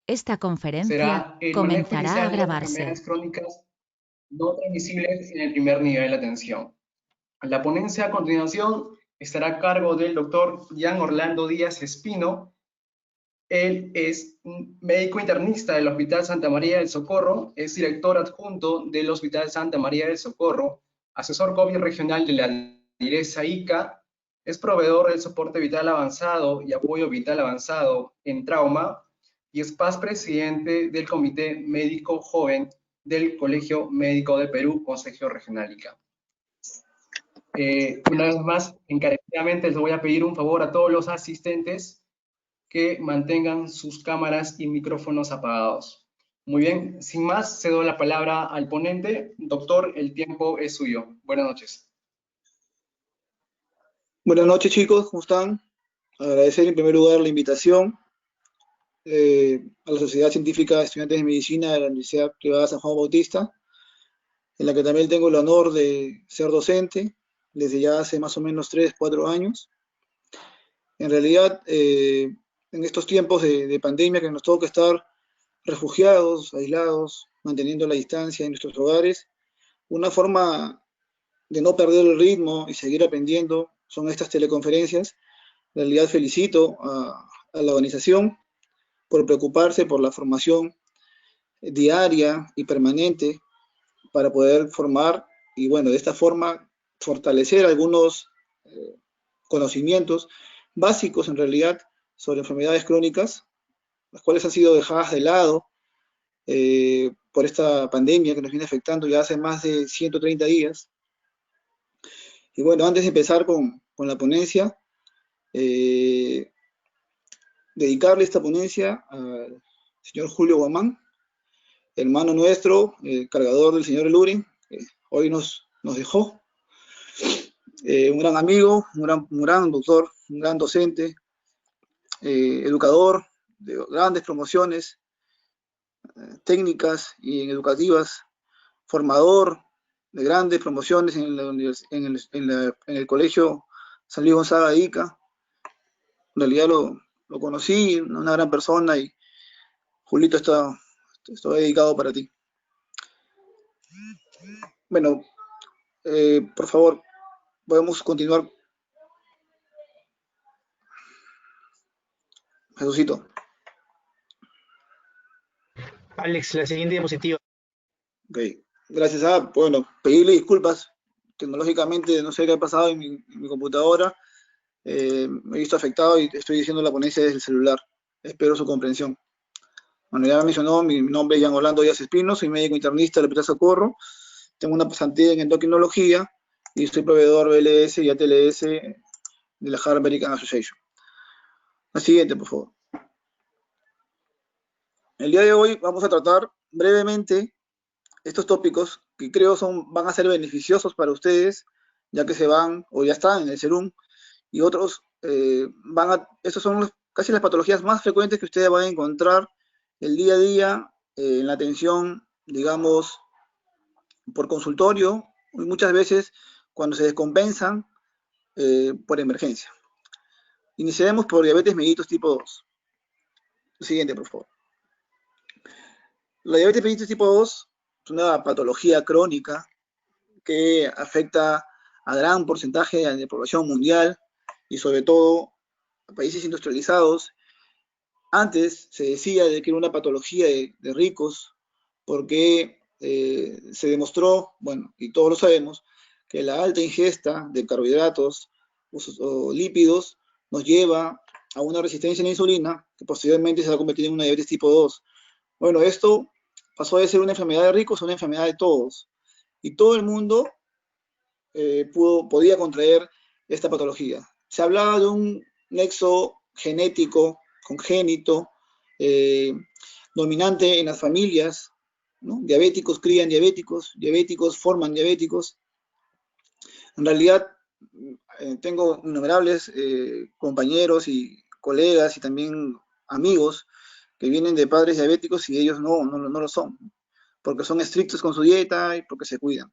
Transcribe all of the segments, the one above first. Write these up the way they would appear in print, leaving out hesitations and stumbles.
Esta conferencia será el manejo comenzará a inicial de las grabarse. enfermedades crónicas no transmisibles en el primer nivel de atención. La ponencia a continuación estará a cargo del doctor Jan Orlando Díaz Espino. Él es un médico internista del Hospital Santa María del Socorro, es director adjunto del Hospital Santa María del Socorro, asesor COVID regional de la DIRESA ICA, es proveedor del soporte vital avanzado y apoyo vital avanzado en trauma y es paz presidente del Comité Médico Joven del Colegio Médico de Perú, Consejo Regional ICA. Una vez más, encarecidamente les voy a pedir un favor a todos los asistentes que mantengan sus cámaras y micrófonos apagados. Muy bien, sin más, cedo la palabra al ponente. Doctor, el tiempo es suyo. Buenas noches. Buenas noches, chicos, ¿cómo están? Agradecer en primer lugar la invitación a la Sociedad Científica de Estudiantes de Medicina de la Universidad Privada San Juan Bautista, en la que también tengo el honor de ser docente desde ya hace más o menos 3, 4 años. En realidad, en estos tiempos de pandemia que nos toca estar refugiados, aislados, manteniendo la distancia en nuestros hogares, una forma de no perder el ritmo y seguir aprendiendo son estas teleconferencias. En realidad felicito a la organización por preocuparse por la formación diaria y permanente para poder formar y bueno, de esta forma fortalecer algunos conocimientos básicos en realidad sobre enfermedades crónicas, las cuales han sido dejadas de lado por esta pandemia que nos viene afectando ya hace más de 130 días. Y bueno, antes de empezar con la ponencia, dedicarle esta ponencia al señor Julio Guamán, hermano nuestro, cargador del señor Lurin, que hoy nos dejó. Un gran amigo, un gran doctor, un gran docente, educador de grandes promociones técnicas y educativas, formador de grandes promociones en el Colegio San Luis Gonzaga de Ica. En realidad lo conocí, una gran persona, y Julito, estoy dedicado para ti. Bueno, por favor, podemos continuar. Jesucito. Alex, la siguiente diapositiva. Ok, gracias bueno, pedirle disculpas. Tecnológicamente no sé qué ha pasado en mi computadora. Me he visto afectado y estoy diciendo la ponencia desde el celular. Espero su comprensión. Bueno, ya me mencionó, mi nombre es Jan Orlando Díaz Espino, soy médico internista del Hospital Socorro. Tengo una pasantía en endocrinología y soy proveedor BLS y ATLS de la Heart American Association. La siguiente, por favor. El día de hoy vamos a tratar brevemente estos tópicos que creo van a ser beneficiosos para ustedes, ya que se van o ya están en el SERUM, y otros estos son casi las patologías más frecuentes que ustedes van a encontrar el día a día en la atención, digamos, por consultorio, y muchas veces cuando se descompensan por emergencia. Iniciaremos por diabetes mellitus tipo 2. Lo siguiente, por favor. La diabetes mellitus tipo 2 es una patología crónica que afecta a gran porcentaje de la población mundial y sobre todo a países industrializados. Antes se decía de que era una patología de ricos porque se demostró, bueno, y todos lo sabemos, que la alta ingesta de carbohidratos o lípidos nos lleva a una resistencia a la insulina que posteriormente se va a convertir en una diabetes tipo 2. Bueno, esto pasó de ser una enfermedad de ricos a una enfermedad de todos. Y todo el mundo podía contraer esta patología. Se hablaba de un nexo genético, congénito, dominante en las familias, ¿no? Diabéticos crían diabéticos, diabéticos forman diabéticos. En realidad, tengo innumerables compañeros y colegas y también amigos que vienen de padres diabéticos y ellos no lo son, porque son estrictos con su dieta y porque se cuidan.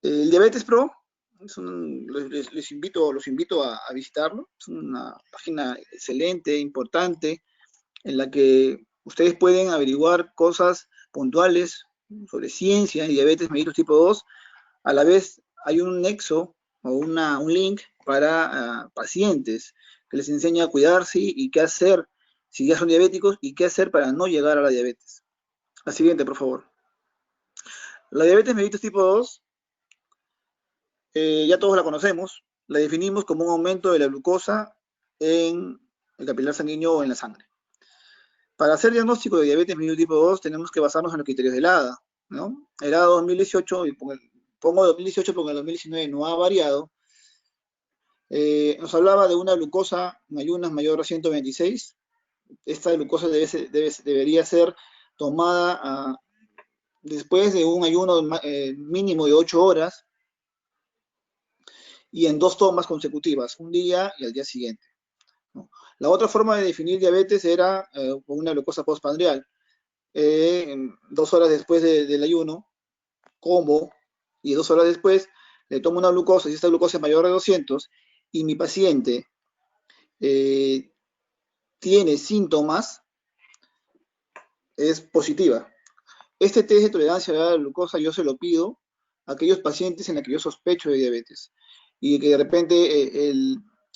El Diabetes Pro, los invito a visitarlo. Es una página excelente, importante, en la que Ustedes pueden averiguar cosas puntuales sobre ciencia y diabetes mellitus tipo 2. A la vez hay un nexo o un link para pacientes que les enseña a cuidarse y qué hacer si ya son diabéticos y qué hacer para no llegar a la diabetes. La siguiente, por favor. La diabetes mellitus tipo 2, ya todos la conocemos, la definimos como un aumento de la glucosa en el capilar sanguíneo o en la sangre. Para hacer diagnóstico de diabetes mellitus tipo 2 tenemos que basarnos en los criterios del ADA, ¿no? El ADA 2018, y pongo 2018 porque el 2019 no ha variado, nos hablaba de una glucosa en ayunas mayor a 126. Esta glucosa debería ser tomada después de un ayuno mínimo de 8 horas y en 2 tomas consecutivas, un día y al día siguiente, ¿no? La otra forma de definir diabetes era con una glucosa postprandial. 2 horas después del ayuno, como, y 2 horas después le tomo una glucosa, y esta glucosa es mayor de 200, y mi paciente tiene síntomas, es positiva. Este test de tolerancia a la glucosa yo se lo pido a aquellos pacientes en los que yo sospecho de diabetes y que de repente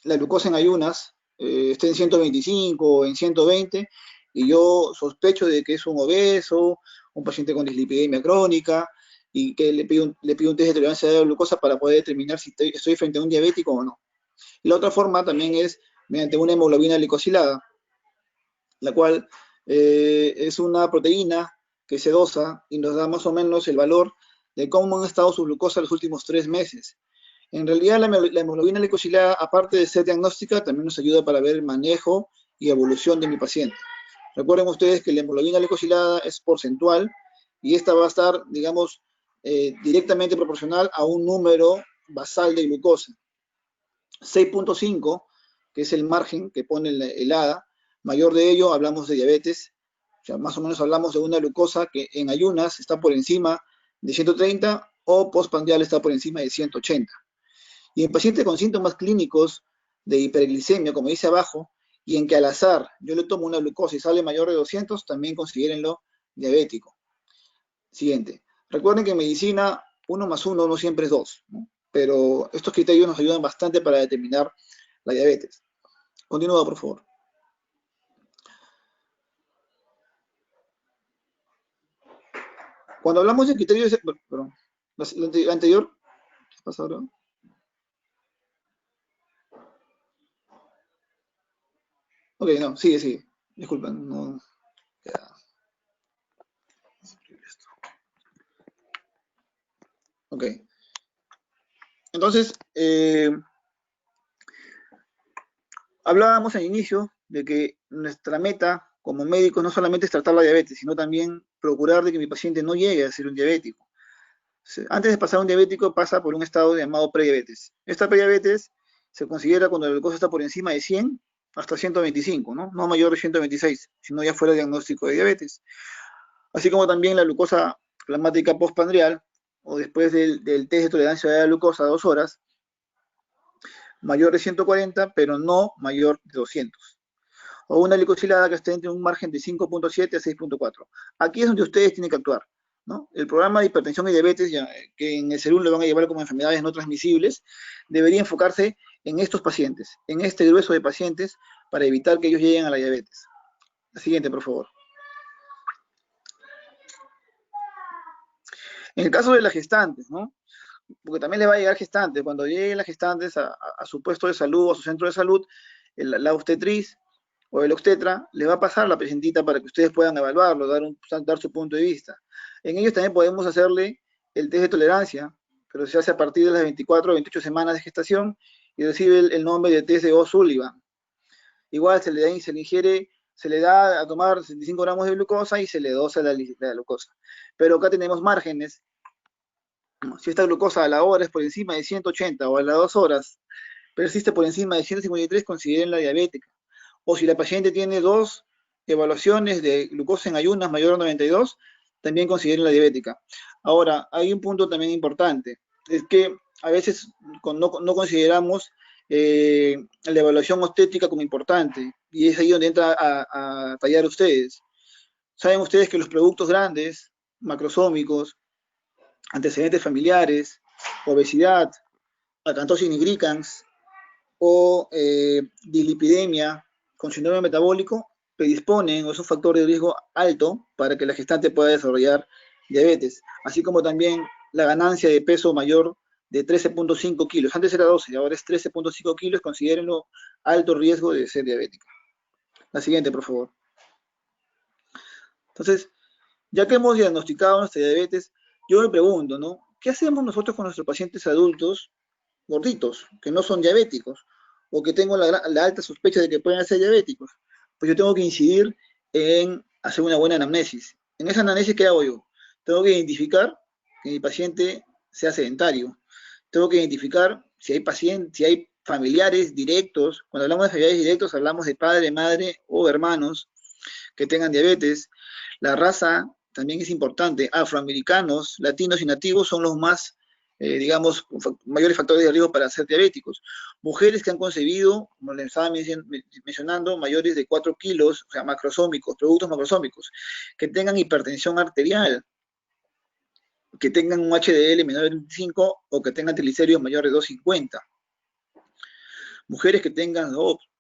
la glucosa en ayunas esté en 125 o en 120 y yo sospecho de que es un obeso, un paciente con dislipidemia crónica y que le pido un test de tolerancia a la glucosa para poder determinar si estoy frente a un diabético o no. Y la otra forma también es mediante una hemoglobina glicosilada, la cual es una proteína que se dosa y nos da más o menos el valor de cómo han estado su glucosa los últimos 3 meses. En realidad, la hemoglobina glicosilada, aparte de ser diagnóstica, también nos ayuda para ver el manejo y evolución de mi paciente. Recuerden ustedes que la hemoglobina glicosilada es porcentual y esta va a estar, digamos, directamente proporcional a un número basal de glucosa. 6.5, que es el margen que pone el ADA, mayor de ello hablamos de diabetes, o sea, más o menos hablamos de una glucosa que en ayunas está por encima de 130 o postprandial está por encima de 180. Y en pacientes con síntomas clínicos de hiperglicemia, como dice abajo, y en que al azar yo le tomo una glucosa y sale mayor de 200, también considérenlo diabético. Siguiente. Recuerden que en medicina 1 más 1 no siempre es 2, ¿no? Pero estos criterios nos ayudan bastante para determinar la diabetes. Continúa, por favor. Cuando hablamos de criterios, perdón, la anterior, ¿qué pasa ahora? Ok, no, sigue. Disculpen, no. Ya. Ok. Entonces, hablábamos al inicio de que nuestra meta como médicos no solamente es tratar la diabetes, sino también procurar de que mi paciente no llegue a ser un diabético. Antes de pasar a un diabético pasa por un estado llamado prediabetes. Esta prediabetes se considera cuando la glucosa está por encima de 100 hasta 125, ¿no? No mayor de 126, sino ya fuera diagnóstico de diabetes. Así como también la glucosa plasmática postprandial, o después del test de tolerancia a la glucosa 2 horas, mayor de 140, pero no mayor de 200. O una glicosilada que esté entre un margen de 5.7 a 6.4. Aquí es donde ustedes tienen que actuar, ¿no? El programa de hipertensión y diabetes, que en el CERUN lo van a llevar como enfermedades no transmisibles, debería enfocarse en estos pacientes, en este grueso de pacientes, para evitar que ellos lleguen a la diabetes. La siguiente, por favor. En el caso de las gestantes, ¿no? Porque también le va a llegar gestantes, cuando lleguen las gestantes a su puesto de salud o a su centro de salud, la obstetriz o el obstetra le va a pasar la presentita para que ustedes puedan evaluarlo, dar su punto de vista. En ellos también podemos hacerle el test de tolerancia, pero se hace a partir de las 24 o 28 semanas de gestación y recibe el nombre de test de O'Sullivan. Igual se le ingiere, se le da a tomar 65 gramos de glucosa y se le dosa la glucosa. Pero acá tenemos márgenes. Si esta glucosa a la hora es por encima de 180 o a las 2 horas persiste por encima de 153, consideren la diabética. O si la paciente tiene 2 evaluaciones de glucosa en ayunas mayor a 92, también consideren la diabética. Ahora, hay un punto también importante, es que a veces no consideramos la evaluación obstétrica como importante, y es ahí donde entra a tallar ustedes. Saben ustedes que los productos grandes, macrosómicos, antecedentes familiares, obesidad, acantosis nigricans o dislipidemia con síndrome metabólico predisponen o es un factor de riesgo alto para que la gestante pueda desarrollar diabetes, así como también la ganancia de peso mayor de 13.5 kilos. Antes era 12, ahora es 13.5 kilos, considérenlo alto riesgo de ser diabético. La siguiente, por favor. Entonces, ya que hemos diagnosticado nuestra diabetes, yo me pregunto, ¿no? ¿Qué hacemos nosotros con nuestros pacientes adultos gorditos, que no son diabéticos, o que tengo la alta sospecha de que pueden ser diabéticos? Pues yo tengo que incidir en hacer una buena anamnesis. En esa anamnesis, ¿qué hago yo? Tengo que identificar que mi paciente sea sedentario. Tengo que identificar si hay pacientes, si hay familiares directos. Cuando hablamos de familiares directos, hablamos de padre, madre o hermanos que tengan diabetes. La raza también es importante. Afroamericanos, latinos y nativos son los más, digamos, mayores factores de riesgo para ser diabéticos. Mujeres que han concebido, como les estaba mencionando, mayores de 4 kilos, o sea, macrosómicos, productos macrosómicos, que tengan hipertensión arterial, que tengan un HDL menor de 25 o que tengan triglicéridos mayores de 250. Mujeres que tengan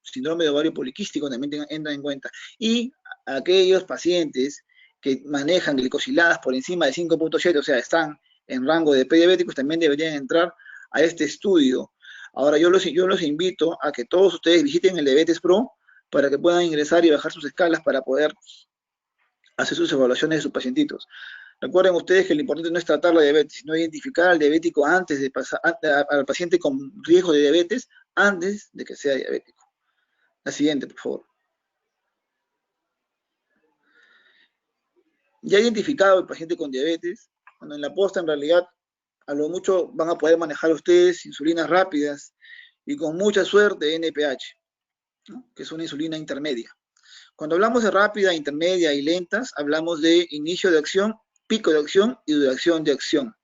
síndrome de ovario poliquístico también entran en cuenta. Y aquellos pacientes que manejan glicosiladas por encima de 5.7, o sea, están en rango de prediabéticos, también deberían entrar a este estudio. Ahora, yo los invito a que todos ustedes visiten el Diabetes Pro para que puedan ingresar y bajar sus escalas para poder hacer sus evaluaciones de sus pacientitos. Recuerden ustedes que lo importante no es tratar la diabetes, sino identificar al diabético antes de pasar, al paciente con riesgo de diabetes antes de que sea diabético. La siguiente, por favor. Ya identificado el paciente con diabetes, cuando en la posta en realidad a lo mucho van a poder manejar ustedes insulinas rápidas y con mucha suerte NPH, ¿no? Que es una insulina intermedia. Cuando hablamos de rápida, intermedia y lentas, hablamos de inicio de acción, pico de acción y duración de acción.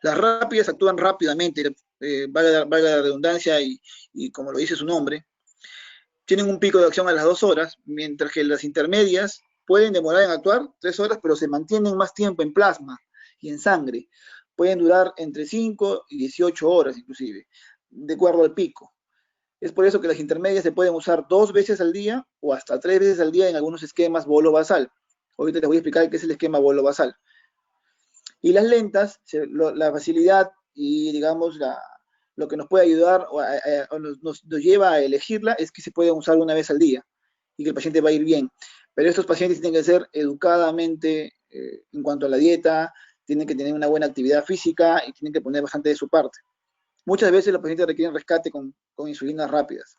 Las rápidas actúan rápidamente, valga la redundancia y como lo dice su nombre, tienen un pico de acción a las 2 horas, mientras que las intermedias pueden demorar en actuar 3 horas, pero se mantienen más tiempo en plasma y en sangre. Pueden durar entre 5 y 18 horas inclusive, de acuerdo al pico. Es por eso que las intermedias se pueden usar 2 veces al día o hasta 3 veces al día en algunos esquemas bolo-basal. Ahorita les voy a explicar qué es el esquema bolo-basal. Y las lentas, la facilidad y digamos lo que nos puede ayudar o nos lleva a elegirla es que se puede usar una vez al día y que el paciente va a ir bien. Pero estos pacientes tienen que ser educadamente en cuanto a la dieta, tienen que tener una buena actividad física y tienen que poner bastante de su parte. Muchas veces los pacientes requieren rescate con insulinas rápidas.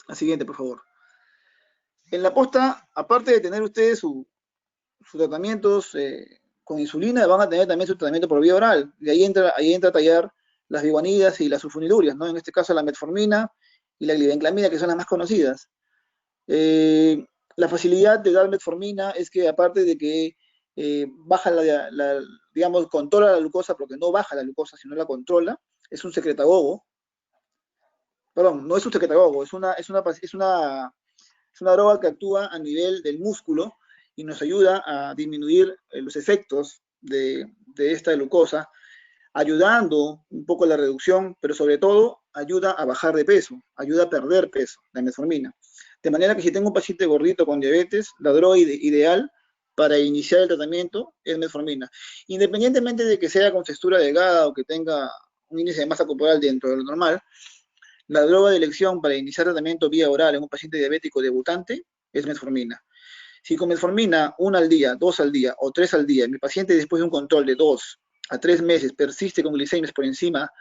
La siguiente, por favor. En la posta, aparte de tener ustedes sus tratamientos con insulina, van a tener también su tratamiento por vía oral. Y ahí entra a tallar las biguanidas y las sulfonilurias, ¿no? En este caso la metformina y la glibenclamida, que son las más conocidas. La facilidad de dar metformina es que aparte de que baja digamos, controla la glucosa, porque no baja la glucosa, sino la controla, es un secretagogo. Perdón, no es un secretagogo, es una droga que actúa a nivel del músculo y nos ayuda a disminuir los efectos de esta glucosa, ayudando un poco a la reducción, pero sobre todo ayuda a bajar de peso, ayuda a perder peso, la metformina. De manera que si tengo un paciente gordito con diabetes, la droga ideal para iniciar el tratamiento es metformina. Independientemente de que sea con textura delgada o que tenga un índice de masa corporal dentro de lo normal, la droga de elección para iniciar tratamiento vía oral en un paciente diabético debutante es metformina. Si con metformina 1 al día, 2 al día o 3 al día, mi paciente después de un control de 2 a 3 meses persiste con glicemias por encima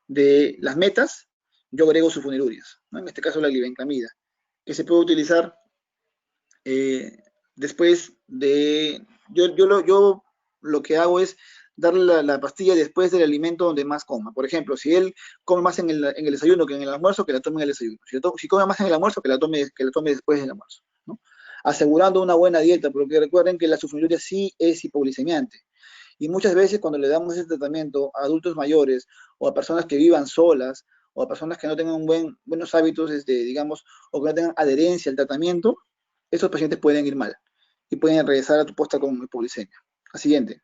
de las metas, yo agrego sulfonilurias, ¿no? En este caso la glibenclamida, que se puede utilizar después de... Yo lo que hago es darle la pastilla después del alimento donde más coma. Por ejemplo, si él come más en el desayuno que en el almuerzo, que la tome en el desayuno. Si come más en el almuerzo, que la tome después del almuerzo, ¿no? Asegurando una buena dieta, porque recuerden que la sulfoniluria sí es hipoglicemiante. Y muchas veces cuando le damos ese tratamiento a adultos mayores o a personas que vivan solas o a personas que no tengan buenos hábitos, digamos, o que no tengan adherencia al tratamiento, esos pacientes pueden ir mal. y pueden regresar a tu posta con hipoglicemia. La siguiente.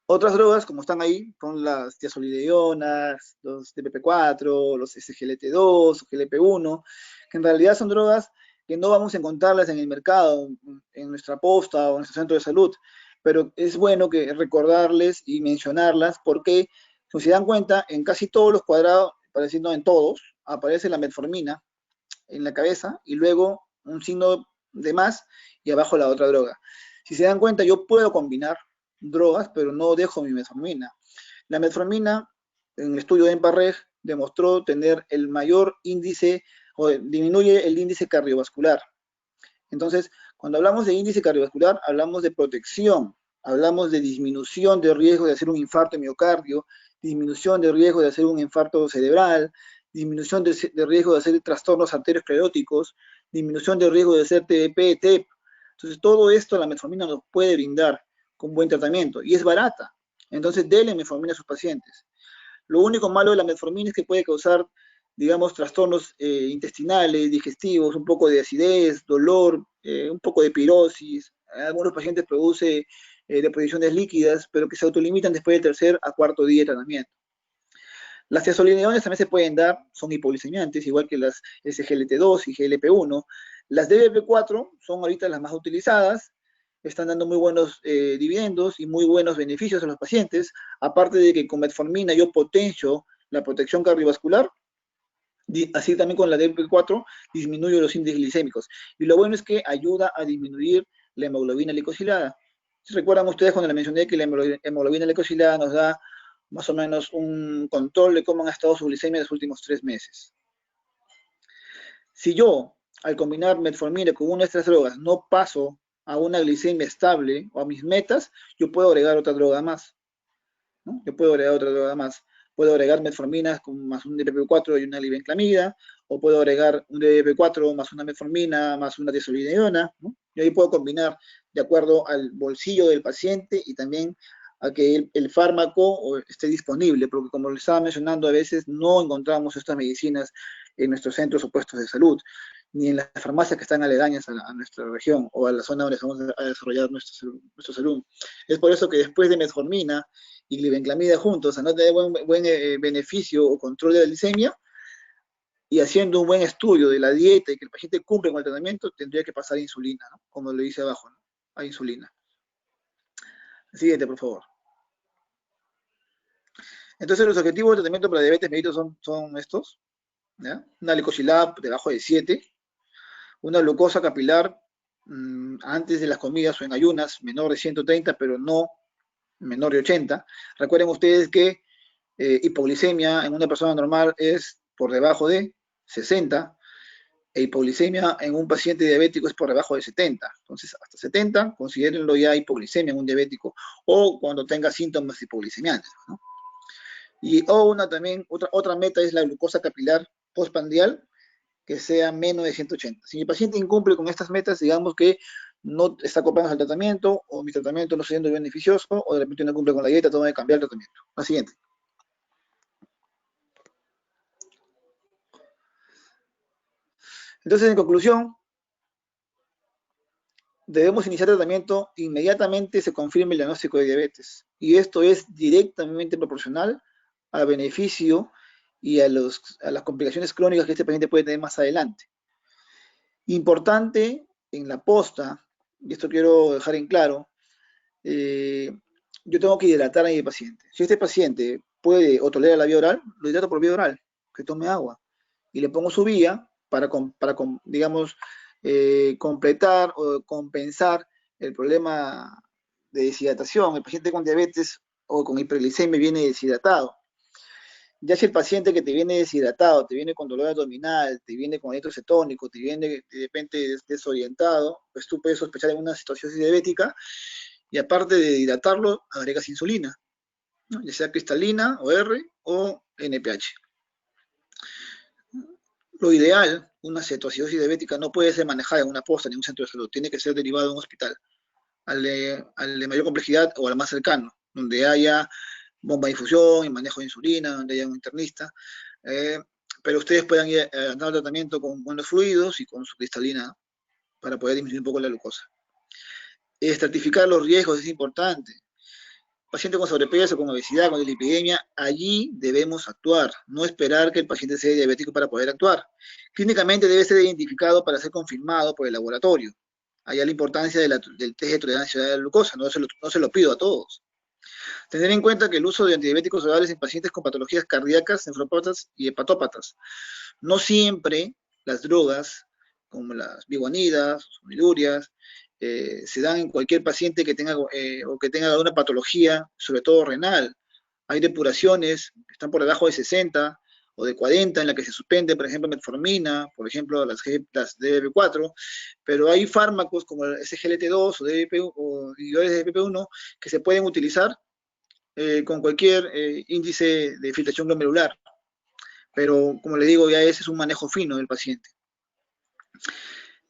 Otras drogas, como están ahí, son las tiazolidionas, los DPP4, los SGLT2, GLP1, que en realidad son drogas que no vamos a encontrarlas en el mercado, en nuestra posta o en nuestro centro de salud, pero es bueno que recordarles y mencionarlas porque, si se dan cuenta, en casi todos los cuadrados, pareciendo en todos, aparece la metformina en la cabeza y luego un signo de más y abajo la otra droga. Si se dan cuenta, yo puedo combinar drogas, pero no dejo mi metformina. La metformina, en el estudio de EMPA-REG, demostró tener el mayor índice, o disminuye el índice cardiovascular. Entonces, cuando hablamos de índice cardiovascular, hablamos de protección, hablamos de disminución de riesgo de hacer un infarto de miocardio, disminución de riesgo de hacer un infarto cerebral, disminución de riesgo de hacer trastornos arterioscleróticos, disminución de riesgo de hacer TDP, TEP. Entonces, todo esto la metformina nos puede brindar con buen tratamiento y es barata. Entonces, denle metformina a sus pacientes. Lo único malo de la metformina es que puede causar, digamos, trastornos intestinales, digestivos, un poco de acidez, dolor, un poco de pirosis. Algunos pacientes produce deposiciones líquidas, pero que se autolimitan después del tercer a cuarto día de tratamiento. Las tiazolidionas también se pueden dar, son hipoglicemiantes, igual que las SGLT2 y GLP1. Las DPP4 son ahorita las más utilizadas, están dando muy buenos dividendos y muy buenos beneficios a los pacientes, aparte de que con metformina yo potencio la protección cardiovascular, así también con la DPP4 disminuyo los índices glicémicos. Y lo bueno es que ayuda a disminuir la hemoglobina glicosilada. ¿Se recuerdan ustedes cuando les mencioné que la hemoglobina glicosilada nos da más o menos un control de cómo han estado su glicemia en los últimos 3 meses? Si yo, al combinar metformina con una de estas drogas, no paso a una glicemia estable o a mis metas, yo puedo agregar otra droga más, ¿no? Yo puedo agregar otra droga más. Puedo agregar metformina más un DPP4 y una glibenclamida, o puedo agregar un DPP4 más una metformina más una tiazolidina, ¿no? Y ahí puedo combinar de acuerdo al bolsillo del paciente y también a que el fármaco esté disponible, porque como les estaba mencionando, a veces no encontramos estas medicinas en nuestros centros o puestos de salud, ni en las farmacias que están aledañas a nuestra región o a la zona donde vamos a desarrollar nuestra salud. Es por eso que después de metformina y glibenclamida juntos, a no tener buen beneficio o control de la glicemia, y haciendo un buen estudio de la dieta y que el paciente cumple con el tratamiento, tendría que pasar a insulina, ¿no? Como lo dice abajo, ¿no? A insulina. Siguiente, por favor. Entonces, los objetivos de tratamiento para diabetes mellitus son estos, ¿ya? Una glicosilada debajo de 7, una glucosa capilar antes de las comidas o en ayunas, menor de 130, pero no menor de 80. Recuerden ustedes que hipoglicemia en una persona normal es por debajo de 60, e hipoglicemia en un paciente diabético es por debajo de 70. Entonces, hasta 70, considérenlo ya hipoglicemia en un diabético, o cuando tenga síntomas hipoglicemiantes, ¿no? Y otra meta es la glucosa capilar postprandial, que sea menos de 180. Si mi paciente incumple con estas metas, digamos que no está copiando el tratamiento, o mi tratamiento no está siendo beneficioso, o de repente no cumple con la dieta, tengo que cambiar el tratamiento. La siguiente. Entonces, en conclusión, debemos iniciar tratamiento inmediatamente se confirme el diagnóstico de diabetes. Y esto es directamente proporcional al beneficio y a las complicaciones crónicas que este paciente puede tener más adelante. Importante en la posta, y esto quiero dejar en claro, yo tengo que hidratar a mi paciente. Si este paciente puede o tolera la vía oral, lo hidrato por vía oral, que tome agua. Y le pongo su vía para digamos, completar o compensar el problema de deshidratación. El paciente con diabetes o con hiperglicemia viene deshidratado. Ya si el paciente que te viene deshidratado, te viene con dolor abdominal, te viene con aliento cetónico, te viene de repente desorientado, pues tú puedes sospechar en una situación diabética y aparte de hidratarlo, agregas insulina, ¿no? Ya sea cristalina o R o NPH. Lo ideal, una cetoacidosis diabética no puede ser manejada en una posta ni en un centro de salud, tiene que ser derivado de un hospital, al de mayor complejidad o al más cercano, donde haya bomba de infusión y manejo de insulina, donde haya un internista, pero ustedes puedan ir a dar tratamiento con buenos fluidos y con su cristalina para poder disminuir un poco la glucosa. Estratificar los riesgos es importante. Paciente con sobrepeso, con obesidad, con dislipidemia, allí debemos actuar, no esperar que el paciente sea diabético para poder actuar. Clínicamente debe ser identificado para ser confirmado por el laboratorio. Allá la importancia del test de tolerancia a la glucosa, no se lo pido a todos. Tener en cuenta que el uso de antidiabéticos orales en pacientes con patologías cardíacas, nefrópatas y hepatópatas. No siempre las drogas, como las biguanidas, milurias, se dan en cualquier paciente que tenga o que tenga alguna patología, sobre todo renal. Hay depuraciones que están por debajo de 60 o de 40 en la que se suspende, por ejemplo, metformina, por ejemplo, las DPP4, pero hay fármacos como el SGLT2 o, DPP, o inhibidores de DPP1 que se pueden utilizar con cualquier índice de filtración glomerular. Pero, como le digo, ya ese es un manejo fino del paciente.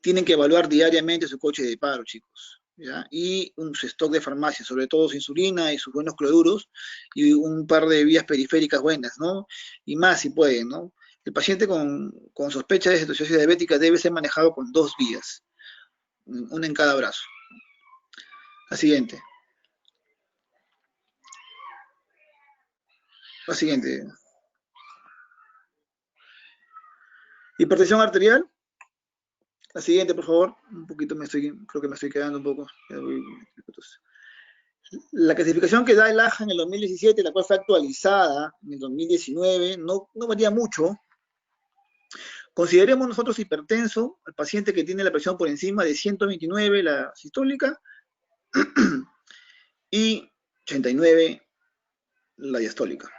Tienen que evaluar diariamente su coche de paro, chicos, ¿ya? Y su stock de farmacia, sobre todo su insulina y sus buenos cloruros, y un par de vías periféricas buenas, ¿no? Y más si pueden, ¿no? El paciente con sospecha de cetosis diabética debe ser manejado con 2 vías, una en cada brazo. La siguiente. La siguiente. Hipertensión arterial. La siguiente, por favor. Un poquito creo que me estoy quedando un poco. La clasificación que da el AJA en el 2017, la cual fue actualizada en el 2019, no varía mucho. Consideremos nosotros hipertenso al paciente que tiene la presión por encima de 129, la sistólica, y 89, la diastólica.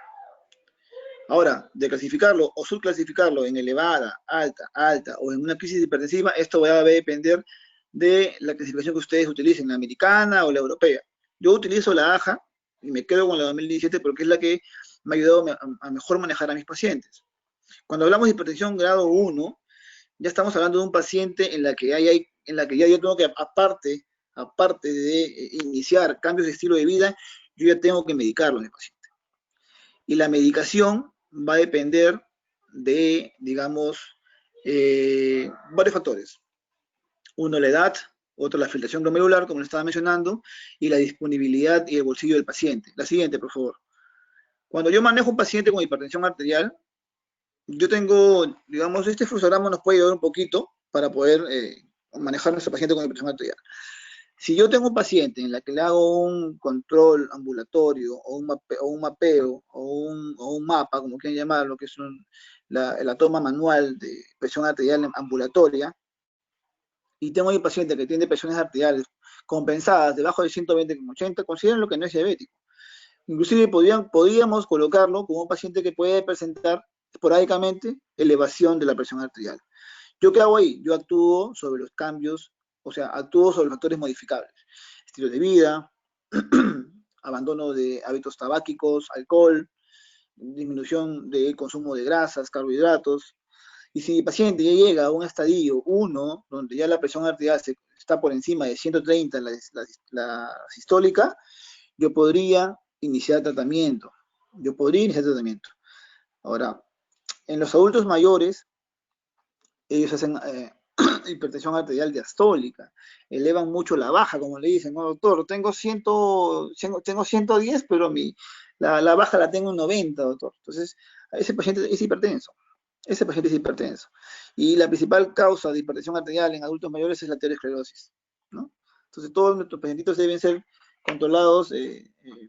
Ahora, de clasificarlo o subclasificarlo en elevada, alta o en una crisis hipertensiva, esto va a depender de la clasificación que ustedes utilicen, la americana o la europea. Yo utilizo la AJA y me quedo con la 2017 porque es la que me ha ayudado a mejor manejar a mis pacientes. Cuando hablamos de hipertensión grado 1, ya estamos hablando de un paciente en la que ya yo tengo que, aparte de iniciar cambios de estilo de vida, yo ya tengo que medicarlo en el paciente. Y la medicación va a depender de, digamos, varios factores. Uno, la edad, otro, la filtración glomerular, como le estaba mencionando, y la disponibilidad y el bolsillo del paciente. La siguiente, por favor. Cuando yo manejo un paciente con hipertensión arterial, yo tengo, digamos, este fluxograma nos puede ayudar un poquito para poder manejar a nuestro paciente con hipertensión arterial. Si yo tengo un paciente en la que le hago un control ambulatorio o un mapeo o un mapa, como quieran llamarlo, que es la toma manual de presión arterial ambulatoria, y tengo ahí un paciente que tiene presiones arteriales compensadas debajo de 120/80, consideren lo que no es diabético. Inclusive podríamos colocarlo como un paciente que puede presentar esporádicamente elevación de la presión arterial. ¿Yo qué hago ahí? Yo actúo sobre los cambios, o sea, actúo sobre los factores modificables. Estilo de vida, abandono de hábitos tabáquicos, alcohol, disminución del consumo de grasas, carbohidratos. Y si el paciente ya llega a un estadio 1, donde ya la presión arterial está por encima de 130 en la sistólica, yo podría iniciar tratamiento. Ahora, en los adultos mayores, ellos hacen hipertensión arterial diastólica, elevan mucho la baja, como le dicen, no, doctor, tengo 110, pero la baja la tengo en 90, doctor. Entonces, ese paciente es hipertenso. Y la principal causa de hipertensión arterial en adultos mayores es la aterosclerosis, ¿no? Entonces, todos nuestros pacientitos deben ser controlados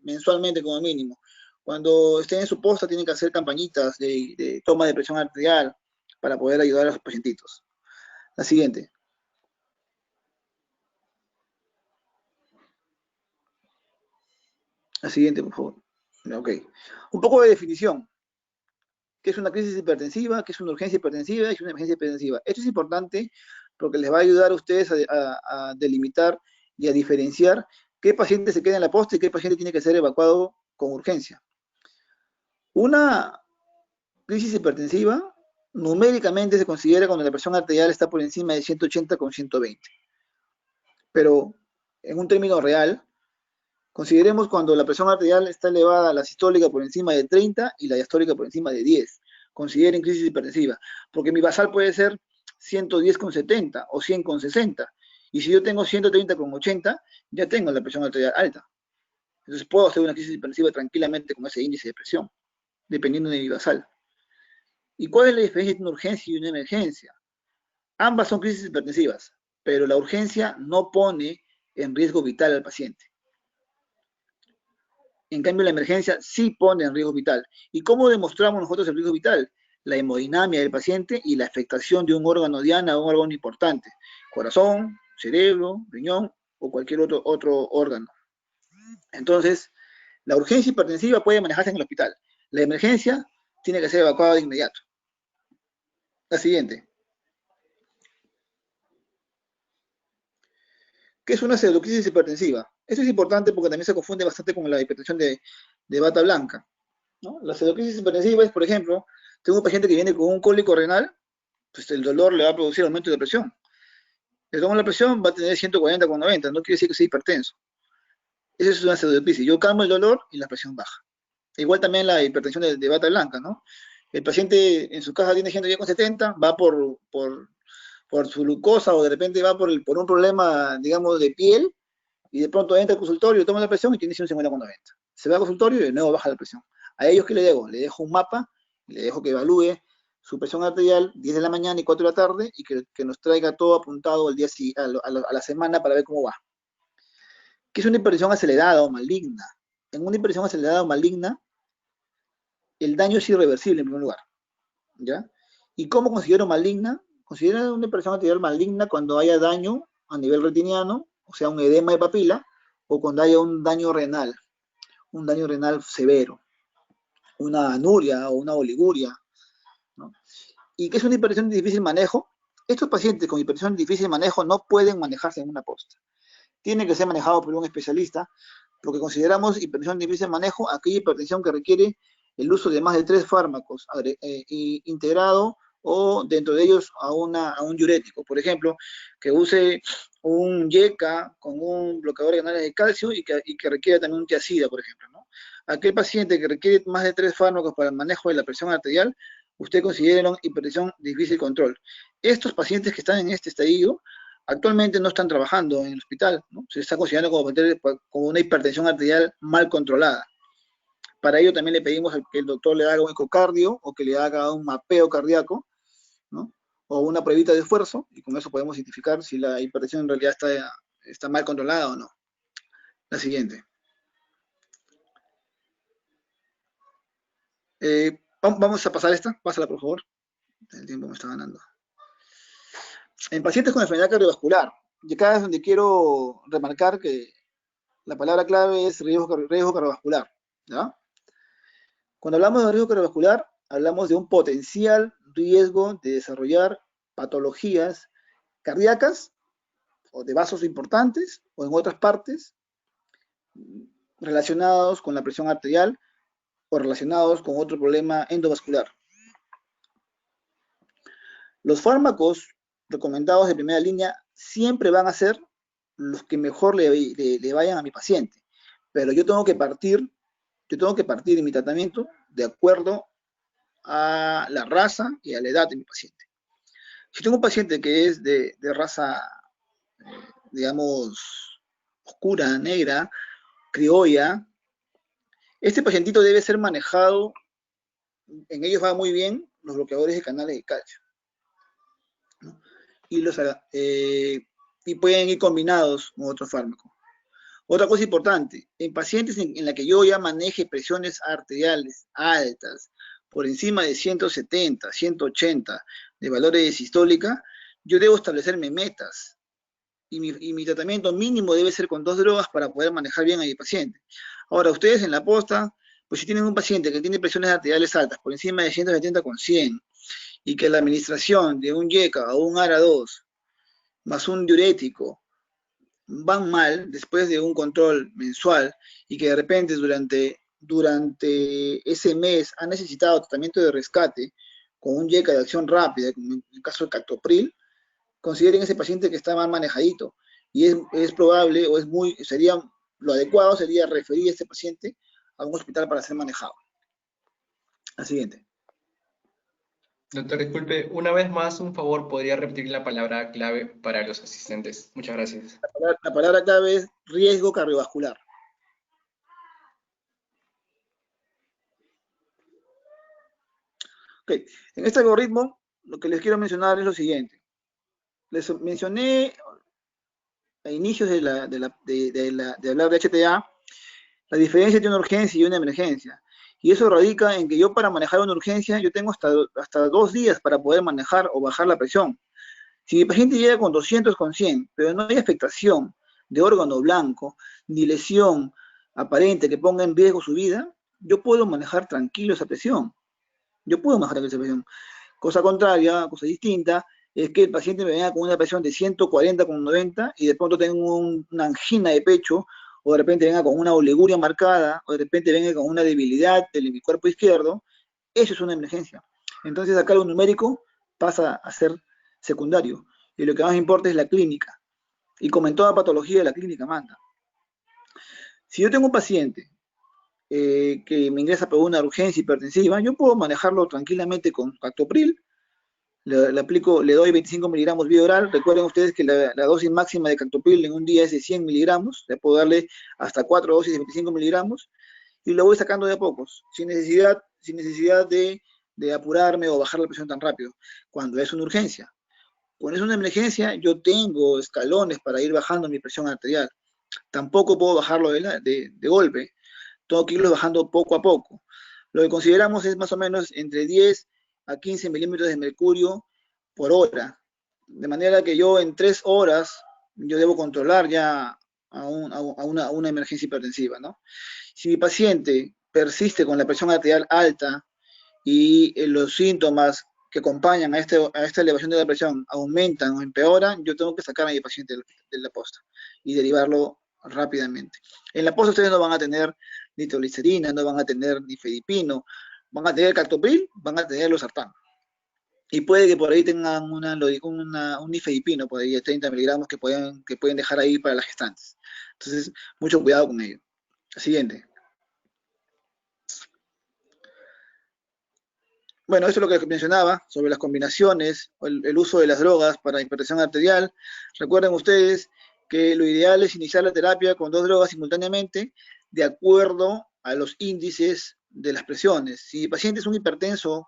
mensualmente como mínimo. Cuando estén en su posta, tienen que hacer campañitas de toma de presión arterial para poder ayudar a los pacientitos. La siguiente. La siguiente, por favor. Ok. Un poco de definición. ¿Qué es una crisis hipertensiva? ¿Qué es una urgencia hipertensiva? ¿Qué es una emergencia hipertensiva? Esto es importante porque les va a ayudar a ustedes a delimitar y a diferenciar qué paciente se queda en la posta y qué paciente tiene que ser evacuado con urgencia. Una crisis hipertensiva numéricamente se considera cuando la presión arterial está por encima de 180/120. Pero en un término real, consideremos cuando la presión arterial está elevada, la sistólica por encima de 30 y la diastólica por encima de 10. Consideren crisis hipertensiva, porque mi basal puede ser 110,70 o 100,60. Y si yo tengo 130,80, ya tengo la presión arterial alta. Entonces puedo hacer una crisis hipertensiva tranquilamente con ese índice de presión, dependiendo de mi basal. ¿Y cuál es la diferencia entre una urgencia y una emergencia? Ambas son crisis hipertensivas, pero la urgencia no pone en riesgo vital al paciente. En cambio, la emergencia sí pone en riesgo vital. ¿Y cómo demostramos nosotros el riesgo vital? La hemodinamia del paciente y la afectación de un órgano diana o un órgano importante. Corazón, cerebro, riñón o cualquier otro órgano. Entonces, la urgencia hipertensiva puede manejarse en el hospital. La emergencia tiene que ser evacuada de inmediato. La siguiente. ¿Qué es una pseudocrisis hipertensiva? Esto es importante porque también se confunde bastante con la hipertensión de bata blanca, ¿no? La pseudocrisis hipertensiva es, por ejemplo, tengo un paciente que viene con un cólico renal, pues el dolor le va a producir aumento de presión. Le tomo la presión, va a tener 140/90, no quiere decir que sea hipertenso. Esa es una pseudocrisis. Yo calmo el dolor y la presión baja. Igual también la hipertensión de bata blanca, ¿no? El paciente en su caja tiene 110,70, va por su glucosa o de repente va por un problema, digamos, de piel y de pronto entra al consultorio, toma la presión y tiene 150/90. Se va al consultorio y de nuevo baja la presión. ¿A ellos qué le dejo? Le dejo un mapa, le dejo que evalúe su presión arterial 10 de la mañana y 4 de la tarde y que nos traiga todo apuntado el día, a la semana para ver cómo va. ¿Qué es una hipertensión acelerada o maligna? En una hipertensión acelerada o maligna, el daño es irreversible en primer lugar, ¿ya? ¿Y cómo considero maligna? Considero una hipertensión arterial maligna cuando haya daño a nivel retiniano, o sea, un edema de papila, o cuando haya un daño renal severo, una anuria o una oliguria, ¿no? ¿Y qué es una hipertensión de difícil manejo? Estos pacientes con hipertensión de difícil manejo no pueden manejarse en una posta. Tienen que ser manejados por un especialista, porque consideramos hipertensión de difícil manejo aquella hipertensión que requiere el uso de más de 3 fármacos integrado o dentro de ellos a un diurético. Por ejemplo, que use un YECA con un bloqueador de canales de calcio y que requiera también un tiazida, por ejemplo, ¿no? Aquel paciente que requiere más de 3 fármacos para el manejo de la presión arterial, usted considera hipertensión de difícil control. Estos pacientes que están en este estadio actualmente no están trabajando en el hospital, ¿no? Se está considerando como una hipertensión arterial mal controlada. Para ello también le pedimos que el doctor le haga un ecocardio o que le haga un mapeo cardíaco, ¿no? O una pruebita de esfuerzo, y con eso podemos identificar si la hipertensión en realidad está mal controlada o no. La siguiente. Vamos a pasar esta, pásala por favor. El tiempo me está ganando. En pacientes con enfermedad cardiovascular, y acá es donde quiero remarcar que la palabra clave es riesgo cardiovascular, ¿ya? Cuando hablamos de riesgo cardiovascular, hablamos de un potencial riesgo de desarrollar patologías cardíacas o de vasos importantes o en otras partes relacionados con la presión arterial o relacionados con otro problema endovascular. Los fármacos recomendados de primera línea siempre van a ser los que mejor le vayan a mi paciente, pero yo tengo que partir en mi tratamiento de acuerdo a la raza y a la edad de mi paciente. Si tengo un paciente que es de raza, digamos, oscura, negra, criolla, este pacientito debe ser manejado, en ellos va muy bien los bloqueadores de canales de calcio, ¿no? Y pueden ir combinados con otro fármaco. Otra cosa importante, en pacientes en la que yo ya maneje presiones arteriales altas, por encima de 170, 180 de valores de sistólica, yo debo establecerme metas. Y mi tratamiento mínimo debe ser con 2 drogas para poder manejar bien a mi paciente. Ahora, ustedes en la posta, pues si tienen un paciente que tiene presiones arteriales altas, por encima de 170/100, y que la administración de un YECA o un ARA2 más un diurético van mal después de un control mensual y que de repente durante ese mes han necesitado tratamiento de rescate con un YECA de acción rápida, como en el caso del captopril, consideren ese paciente que está mal manejadito. Y es probable, lo adecuado sería referir a este paciente a un hospital para ser manejado. La siguiente. Doctor, disculpe, una vez más, un favor, ¿podría repetir la palabra clave para los asistentes? Muchas gracias. La palabra clave es riesgo cardiovascular. Ok, en este algoritmo lo que les quiero mencionar es lo siguiente. Les mencioné a inicios de hablar de HTA la diferencia entre una urgencia y una emergencia. Y eso radica en que yo para manejar una urgencia, yo tengo hasta 2 días para poder manejar o bajar la presión. Si mi paciente llega con 200 con 100, pero no hay afectación de órgano blanco, ni lesión aparente que ponga en riesgo su vida, yo puedo manejar tranquilo esa presión. Yo puedo manejar esa presión. Cosa contraria, cosa distinta, es que el paciente me venga con una presión de 140 con 90 y de pronto tengo una angina de pecho, o de repente venga con una oliguria marcada, o de repente venga con una debilidad de mi cuerpo izquierdo. Eso es una emergencia. Entonces acá lo numérico pasa a ser secundario. Y lo que más importa es la clínica. Y como en toda patología, la clínica manda. Si yo tengo un paciente que me ingresa por una urgencia hipertensiva, yo puedo manejarlo tranquilamente con captopril. Le doy 25 miligramos vía oral. Recuerden ustedes que la dosis máxima de captopril en un día es de 100 miligramos. Le puedo darle hasta 4 dosis de 25 miligramos y lo voy sacando de a pocos, sin necesidad de apurarme o bajar la presión tan rápido, cuando es una urgencia. Cuando es una emergencia, yo tengo escalones para ir bajando mi presión arterial. Tampoco puedo bajarlo de golpe. Tengo que irlo bajando poco a poco. Lo que consideramos es más o menos entre 10 a 15 milímetros de mercurio por hora. De manera que yo en 3 horas, yo debo controlar ya a una emergencia hipertensiva, ¿no? Si mi paciente persiste con la presión arterial alta y los síntomas que acompañan a esta elevación de la presión aumentan o empeoran, yo tengo que sacar a mi paciente de la posta y derivarlo rápidamente. En la posta ustedes no van a tener nitroglicerina, no van a tener nifedipino, van a tener captopril, van a tener losartán. Y puede que por ahí tengan un nifedipino, por ahí de 30 miligramos que pueden dejar ahí para las gestantes. Entonces, mucho cuidado con ello. Siguiente. Bueno, eso es lo que mencionaba sobre las combinaciones, el uso de las drogas para hipertensión arterial. Recuerden ustedes que lo ideal es iniciar la terapia con 2 drogas simultáneamente de acuerdo a los índices de las presiones. Si el paciente es un hipertenso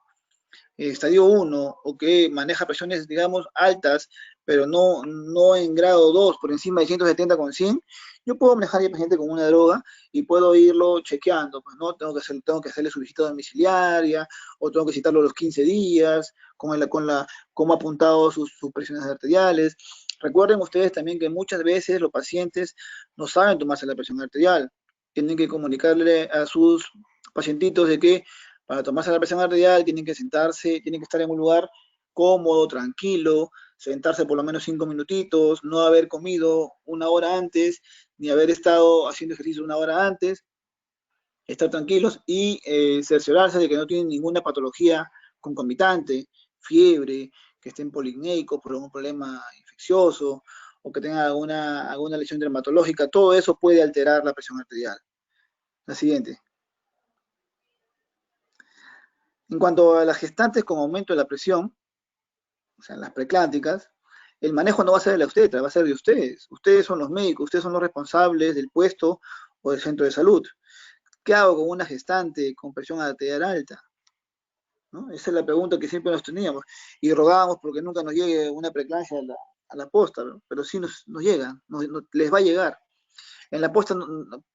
estadio 1 o que maneja presiones, digamos, altas, pero no en grado 2 por encima de 170 con 100, yo puedo manejar al paciente con una droga y puedo irlo chequeando, pues, ¿no? Tengo que hacerle su visita domiciliaria, o tengo que citarlo a los 15 días, cómo ha apuntado sus presiones arteriales. Recuerden ustedes también que muchas veces los pacientes no saben tomarse la presión arterial. Tienen que comunicarle a sus pacientitos de que para tomarse la presión arterial tienen que sentarse, tienen que estar en un lugar cómodo, tranquilo, sentarse por lo menos 5 minutitos, no haber comido una hora antes, ni haber estado haciendo ejercicio una hora antes, estar tranquilos y cerciorarse de que no tienen ninguna patología concomitante, fiebre, que estén policnéicos por algún problema infeccioso o que tengan alguna lesión dermatológica. Todo eso puede alterar la presión arterial. La siguiente. En cuanto a las gestantes con aumento de la presión, o sea, las preclánticas, el manejo no va a ser de la obstetra, va a ser de ustedes. Ustedes son los médicos, ustedes son los responsables del puesto o del centro de salud. ¿Qué hago con una gestante con presión arterial alta? ¿No? Esa es la pregunta que siempre nos teníamos. Y rogábamos porque nunca nos llegue una preclancia a la posta, ¿no? Pero sí nos llega, les va a llegar. En la posta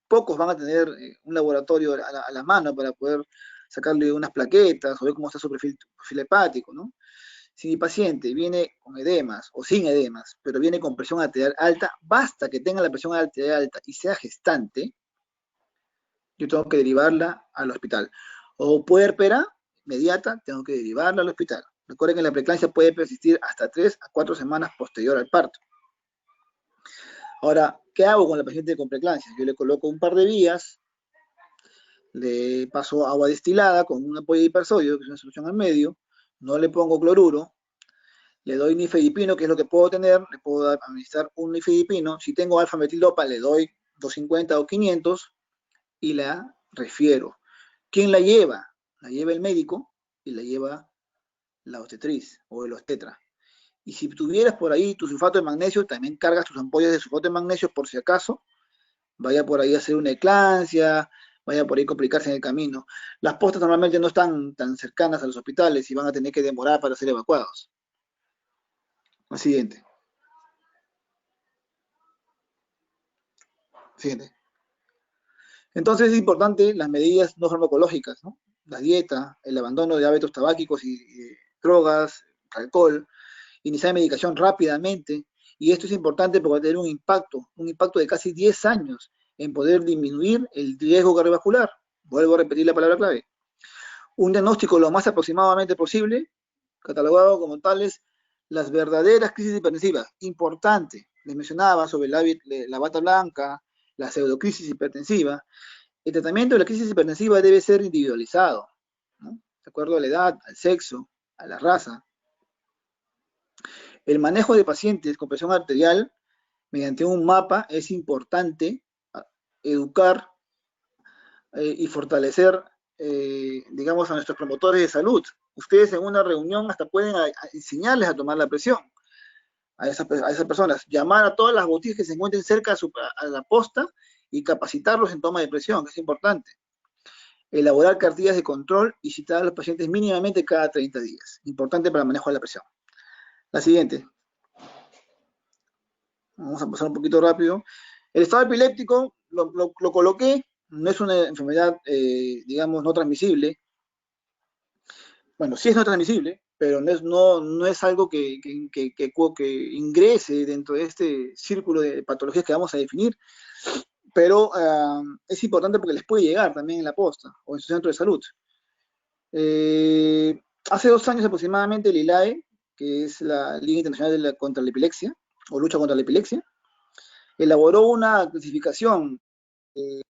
pocos van a tener un laboratorio a la mano para poder sacarle unas plaquetas o ver cómo está su perfil hepático, ¿no? Si mi paciente viene con edemas o sin edemas, pero viene con presión arterial alta, basta que tenga la presión arterial alta y sea gestante, yo tengo que derivarla al hospital. O puérpera, inmediata, tengo que derivarla al hospital. Recuerden que la preeclampsia puede persistir hasta 3 a 4 semanas posterior al parto. Ahora, ¿qué hago con la paciente con preeclampsia? Yo le coloco un par de vías, le paso agua destilada con un apoyo de hipersódico, que es una solución al medio, no le pongo cloruro, le doy nifedipino, que es lo que puedo tener, le puedo administrar un nifedipino. Si tengo alfa-metildopa, le doy 250 o 500 y la refiero. ¿Quién la lleva? La lleva el médico y la lleva la obstetriz o el obstetra. Y si tuvieras por ahí tu sulfato de magnesio, también cargas tus ampollas de sulfato de magnesio por si acaso vaya por ahí a hacer una eclampsia, vaya por ahí a complicarse en el camino. Las postas normalmente no están tan cercanas a los hospitales y van a tener que demorar para ser evacuados. La siguiente. Siguiente. Entonces es importante las medidas no farmacológicas, ¿no? La dieta, el abandono de hábitos tabáquicos y drogas, alcohol, iniciar medicación rápidamente, y esto es importante porque va a tener un impacto de casi 10 años en poder disminuir el riesgo cardiovascular. Vuelvo a repetir la palabra clave. Un diagnóstico lo más aproximadamente posible, catalogado como tales las verdaderas crisis hipertensivas. Importante, les mencionaba sobre la bata blanca, la pseudocrisis hipertensiva. El tratamiento de la crisis hipertensiva debe ser individualizado, ¿no? De acuerdo a la edad, al sexo, a la raza. El manejo de pacientes con presión arterial mediante un mapa es importante educar y fortalecer, digamos, a nuestros promotores de salud. Ustedes en una reunión hasta pueden enseñarles a tomar la presión a esas personas, llamar a todas las boutiques que se encuentren cerca a la posta y capacitarlos en toma de presión, que es importante. Elaborar cartillas de control y citar a los pacientes mínimamente cada 30 días. Importante para el manejo de la presión. La siguiente. Vamos a pasar un poquito rápido. El estado epiléptico lo coloqué, no es una enfermedad, digamos, no transmisible. Bueno, sí es no transmisible, pero no es algo que ingrese dentro de este círculo de patologías que vamos a definir, pero es importante porque les puede llegar también en la posta o en su centro de salud. Hace 2 años aproximadamente el ILAE, que es la Liga Internacional contra la Epilepsia, o Lucha contra la Epilepsia, elaboró una clasificación de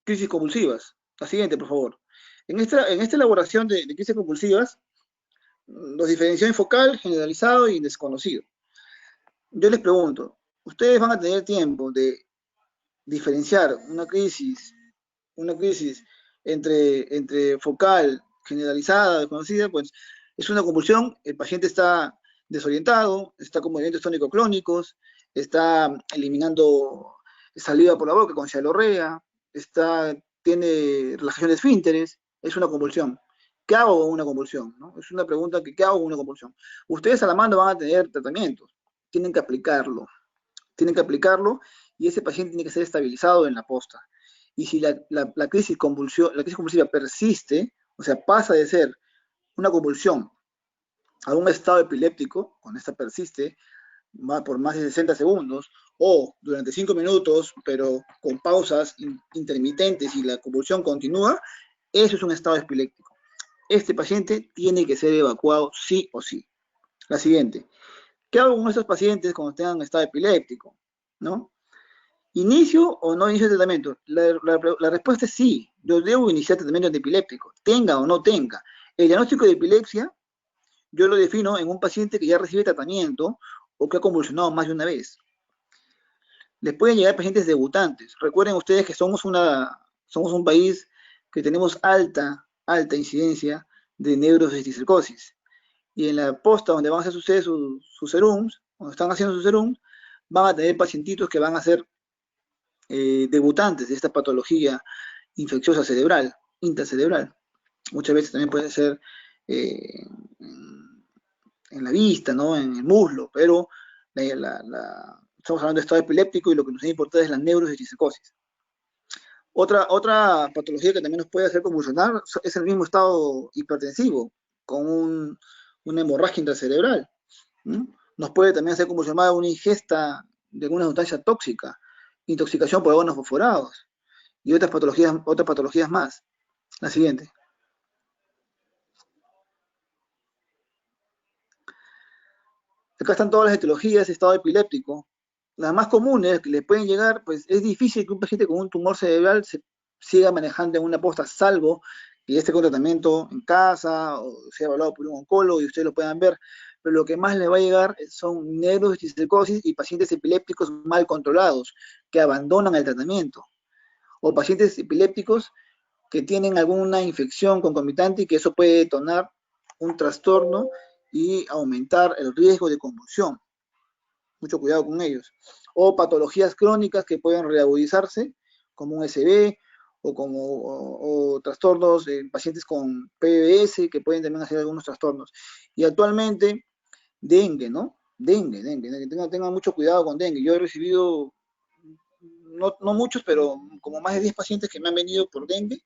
crisis convulsivas. La siguiente, por favor. En esta elaboración de crisis convulsivas, los diferenció en focal, generalizado y desconocido. Yo les pregunto, ¿ustedes van a tener tiempo de diferenciar una crisis entre focal, generalizada, desconocida? Pues es una convulsión, el paciente está desorientado, está con movimientos tónicos clónicos, está eliminando saliva por la boca con cialorrea, tiene relajación de esfínteres, es una convulsión. ¿Qué hago con una convulsión? ¿No? Es una pregunta que ¿qué hago con una convulsión? Ustedes a la mano van a tener tratamientos, tienen que aplicarlo y ese paciente tiene que ser estabilizado en la posta. Y si la crisis convulsiva persiste, o sea, pasa de ser una convulsión a un estado epiléptico, cuando esta persiste por más de 60 segundos, o durante 5 minutos, pero con pausas intermitentes y la convulsión continúa, eso es un estado epiléptico. Este paciente tiene que ser evacuado sí o sí. La siguiente. ¿Qué hago con estos pacientes cuando tengan estado epiléptico? ¿No? ¿Inicio o no inicio el tratamiento? La respuesta es sí. Yo debo iniciar tratamiento antiepiléptico, tenga o no tenga. El diagnóstico de epilepsia yo lo defino en un paciente que ya recibe tratamiento o que ha convulsionado más de una vez. Les pueden llegar pacientes debutantes. Recuerden ustedes que somos un país que tenemos alta incidencia de neurociscercosis. Y en la posta donde van a hacer ustedes sus serums, cuando están haciendo sus serums, van a tener pacientitos que van a ser debutantes de esta patología infecciosa cerebral, intracerebral. Muchas veces también puede ser en la vista, ¿no? En el muslo, pero estamos hablando de estado epiléptico y lo que nos importa es la neurociscercosis. Otra patología que también nos puede hacer convulsionar es el mismo estado hipertensivo, con una hemorragia intracerebral. ¿No? Nos puede también hacer convulsionar una ingesta de alguna sustancia tóxica, intoxicación por abonos fosforados y otras patologías más. La siguiente. Acá están todas las etiologías de estado epiléptico. Las más comunes que le pueden llegar, pues es difícil que un paciente con un tumor cerebral se siga manejando en una posta, salvo que esté con tratamiento en casa o sea evaluado por un oncólogo y ustedes lo puedan ver. Pero lo que más le va a llegar son neurociscercosis y pacientes epilépticos mal controlados que abandonan el tratamiento. O pacientes epilépticos que tienen alguna infección concomitante y que eso puede detonar un trastorno y aumentar el riesgo de convulsión. Mucho cuidado con ellos. O patologías crónicas que pueden reagudizarse, como un SB o trastornos de pacientes con PBS que pueden también hacer algunos trastornos. Y actualmente, dengue, ¿no? Dengue. Tengan mucho cuidado con dengue. Yo he recibido, no muchos, pero como más de 10 pacientes que me han venido por dengue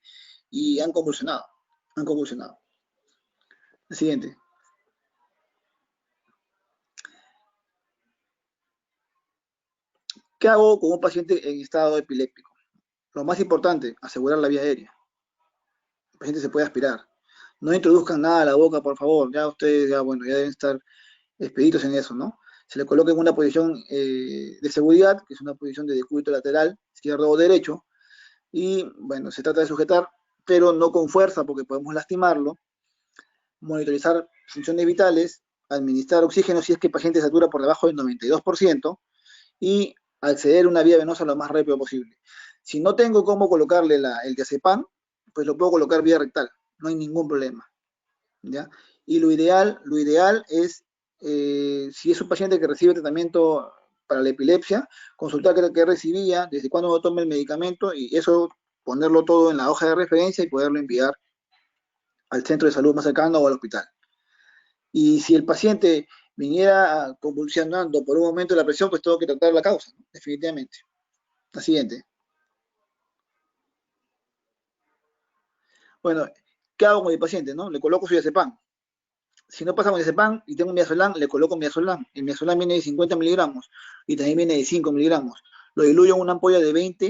y han convulsionado. Han convulsionado. El siguiente. ¿Qué hago con un paciente en estado epiléptico? Lo más importante, asegurar la vía aérea. El paciente se puede aspirar. No introduzcan nada a la boca, por favor. Ya ustedes, ya deben estar expeditos en eso, ¿no? Se le coloca en una posición de seguridad, que es una posición de decúbito lateral, izquierdo o derecho, y bueno, se trata de sujetar, pero no con fuerza porque podemos lastimarlo, monitorizar funciones vitales, administrar oxígeno si es que el paciente satura por debajo del 92% y acceder a una vía venosa lo más rápido posible. Si no tengo cómo colocarle el diazepam, pues lo puedo colocar vía rectal, no hay ningún problema, ¿ya? Y lo ideal es, si es un paciente que recibe tratamiento para la epilepsia, consultar qué recibía, desde cuándo toma el medicamento y eso ponerlo todo en la hoja de referencia y poderlo enviar al centro de salud más cercano o al hospital. Y si el paciente viniera convulsionando por un aumento de la presión, pues tengo que tratar la causa, ¿no? Definitivamente. La siguiente. Bueno, ¿qué hago con el paciente? ¿No? Le coloco su diazepam. Si no pasa con diazepam y tengo un midazolam, le coloco midazolam. El midazolam viene de 50 miligramos y también viene de 5 miligramos. Lo diluyo en una ampolla de 20,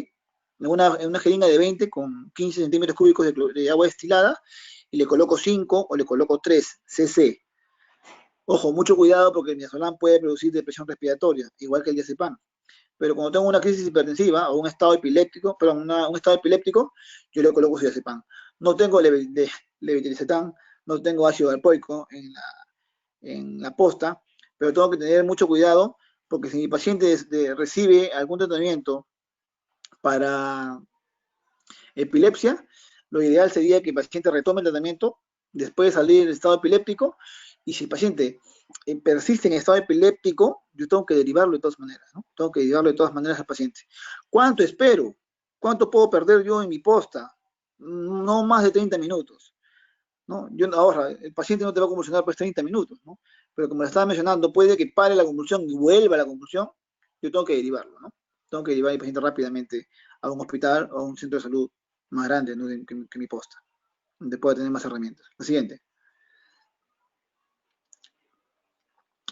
en una jeringa de 20 con 15 centímetros cúbicos de agua destilada y le coloco 5 o le coloco 3 cc. Ojo, mucho cuidado porque el midazolam puede producir depresión respiratoria, igual que el diazepam. Pero cuando tengo una crisis hipertensiva o un estado epiléptico, un estado epiléptico, yo le coloco diazepam. No tengo levetiracetam, no tengo ácido valproico en la posta, pero tengo que tener mucho cuidado porque si mi paciente recibe algún tratamiento para epilepsia, lo ideal sería que el paciente retome el tratamiento después de salir del estado epiléptico y si el paciente persiste en estado epiléptico, yo tengo que derivarlo de todas maneras, ¿no? Tengo que derivarlo de todas maneras al paciente. ¿Cuánto espero? ¿Cuánto puedo perder yo en mi posta? No más de 30 minutos, ¿no? Ahora, el paciente no te va a convulsionar por 30 minutos, ¿no? Pero como le estaba mencionando, puede que pare la convulsión y vuelva la convulsión, yo tengo que derivarlo, ¿no? Tengo que derivar al paciente rápidamente a un hospital o a un centro de salud más grande, ¿no? que mi posta, donde pueda tener más herramientas. La siguiente.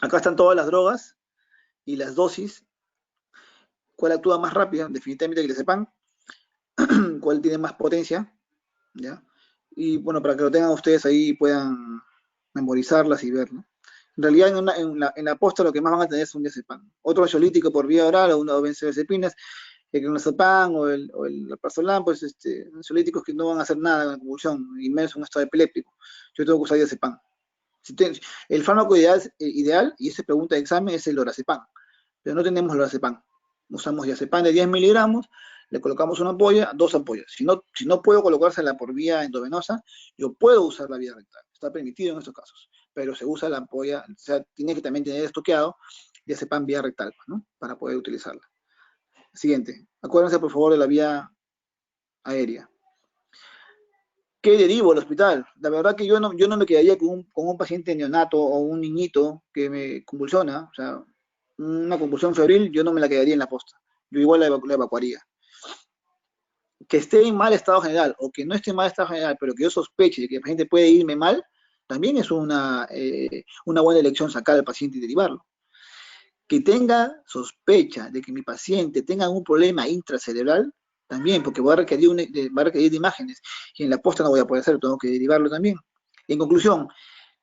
Acá están todas las drogas y las dosis. ¿Cuál actúa más rápido? Definitivamente que le sepan. ¿Cuál tiene más potencia? ¿Ya? Y bueno, para que lo tengan ustedes ahí y puedan memorizarlas y ver, ¿no? En realidad en la posta lo que más van a tener es un diazepam. Otro ansiolítico por vía oral o una benzodiazepinas, el clonazepam o el alprazolam, pues ansiolíticos que no van a hacer nada con la convulsión, y menos un estado epiléptico. Yo tengo que usar diazepam. El fármaco ideal, y esa pregunta de examen, es el lorazepam, pero no tenemos lorazepam. Usamos diazepam de 10 miligramos, le colocamos una ampolla, dos ampollas. Si no puedo colocársela por vía endovenosa, yo puedo usar la vía rectal. Está permitido en estos casos, pero se usa la ampolla, o sea, tiene que también tener estoqueado diazepam vía rectal, ¿no? Para poder utilizarla. Siguiente. Acuérdense, por favor, de la vía aérea. ¿Qué derivo al hospital? La verdad que yo no me quedaría con un paciente neonato o un niñito que me convulsiona, o sea, una convulsión febril, yo no me la quedaría en la posta. Yo igual la evacuaría. Que esté en mal estado general o que no esté en mal estado general, pero que yo sospeche de que el paciente puede irme mal, también es una buena elección sacar al paciente y derivarlo. Que tenga sospecha de que mi paciente tenga algún problema intracerebral, también, porque va a requerir de imágenes, y en la posta no voy a poder hacerlo, tengo que derivarlo también. En conclusión,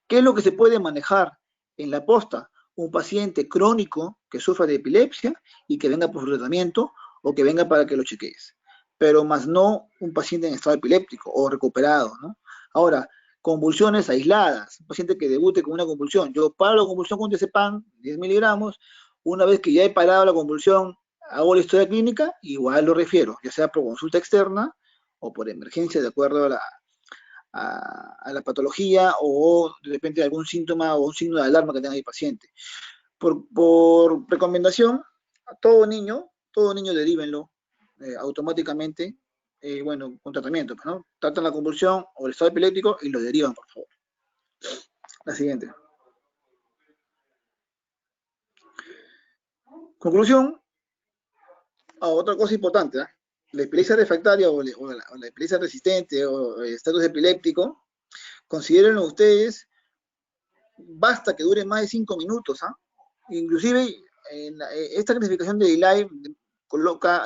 ¿qué es lo que se puede manejar en la posta? Un paciente crónico que sufra de epilepsia y que venga por su tratamiento o que venga para que lo chequees, pero más no un paciente en estado epiléptico o recuperado, ¿no? Ahora, convulsiones aisladas, un paciente que debute con una convulsión, yo paro la convulsión con diazepam, 10 miligramos, una vez que ya he parado la convulsión, hago la historia clínica, igual lo refiero, ya sea por consulta externa o por emergencia, de acuerdo a la patología o de repente algún síntoma o un signo de alarma que tenga el paciente. Por recomendación, a todo niño derívenlo automáticamente, bueno, con tratamiento, pues, ¿no? Tratan la convulsión o el estado epiléptico y lo derivan, por favor. La siguiente. Conclusión, otra cosa importante, ¿eh? La epilepsia refractaria o la epilepsia resistente o el estatus epiléptico, considérenlo ustedes, basta que dure más de 5 minutos, ¿ah? Inclusive, esta clasificación de delay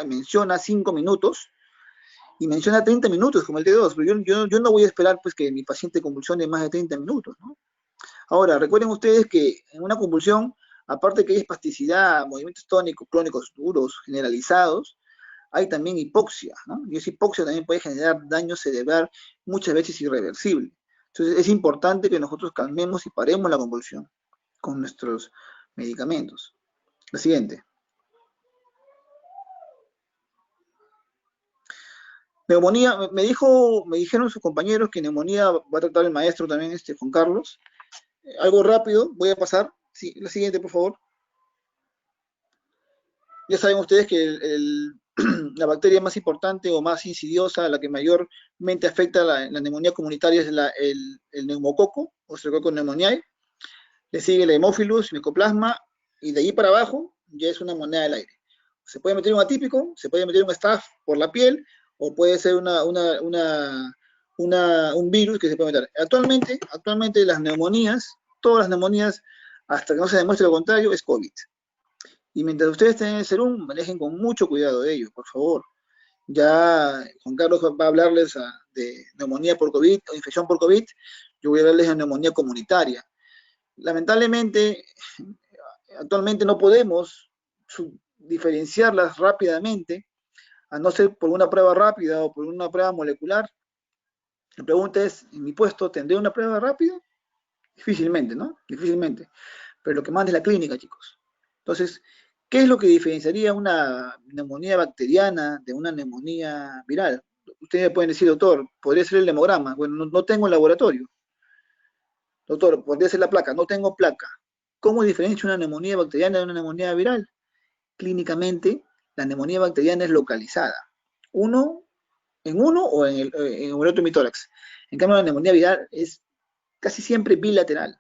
menciona 5 minutos y menciona 30 minutos como el T2, pero yo no voy a esperar pues que mi paciente convulsione más de 30 minutos, ¿no? Ahora, recuerden ustedes que en una convulsión, aparte que hay espasticidad, movimientos tónicos, clónicos duros, generalizados, hay también hipoxia, ¿no? Y esa hipoxia también puede generar daño cerebral, muchas veces irreversible. Entonces, es importante que nosotros calmemos y paremos la convulsión con nuestros medicamentos. La siguiente. Neumonía, me dijeron sus compañeros que neumonía va a tratar el maestro también, Juan Carlos. Algo rápido, voy a pasar. Sí, la siguiente, por favor. Ya saben ustedes que la bacteria más importante o más insidiosa, la que mayormente afecta la neumonía comunitaria es el neumococo o Streptococcus pneumoniae. Le sigue el Haemophilus, Mycoplasma, y de ahí para abajo ya es una moneda del aire. Se puede meter un atípico, se puede meter un staph por la piel, o puede ser un virus que se puede meter. Actualmente las neumonías, todas las neumonías, hasta que no se demuestre lo contrario, es COVID. Y mientras ustedes estén en el serum, manejen con mucho cuidado de ello, por favor. Ya Juan Carlos va a hablarles de neumonía por COVID o infección por COVID. Yo voy a hablarles de neumonía comunitaria. Lamentablemente, actualmente no podemos diferenciarlas rápidamente, a no ser por una prueba rápida o por una prueba molecular. La pregunta es, ¿en mi puesto tendré una prueba rápida? Difícilmente, ¿no? Difícilmente. Pero lo que manda es la clínica, chicos. Entonces, ¿qué es lo que diferenciaría una neumonía bacteriana de una neumonía viral? Ustedes me pueden decir, doctor, podría ser el hemograma. Bueno, no tengo el laboratorio. Doctor, podría ser la placa. No tengo placa. ¿Cómo diferencia una neumonía bacteriana de una neumonía viral? Clínicamente, la neumonía bacteriana es localizada. En uno o en el ureter mitórax. En cambio, la neumonía viral es casi siempre bilateral.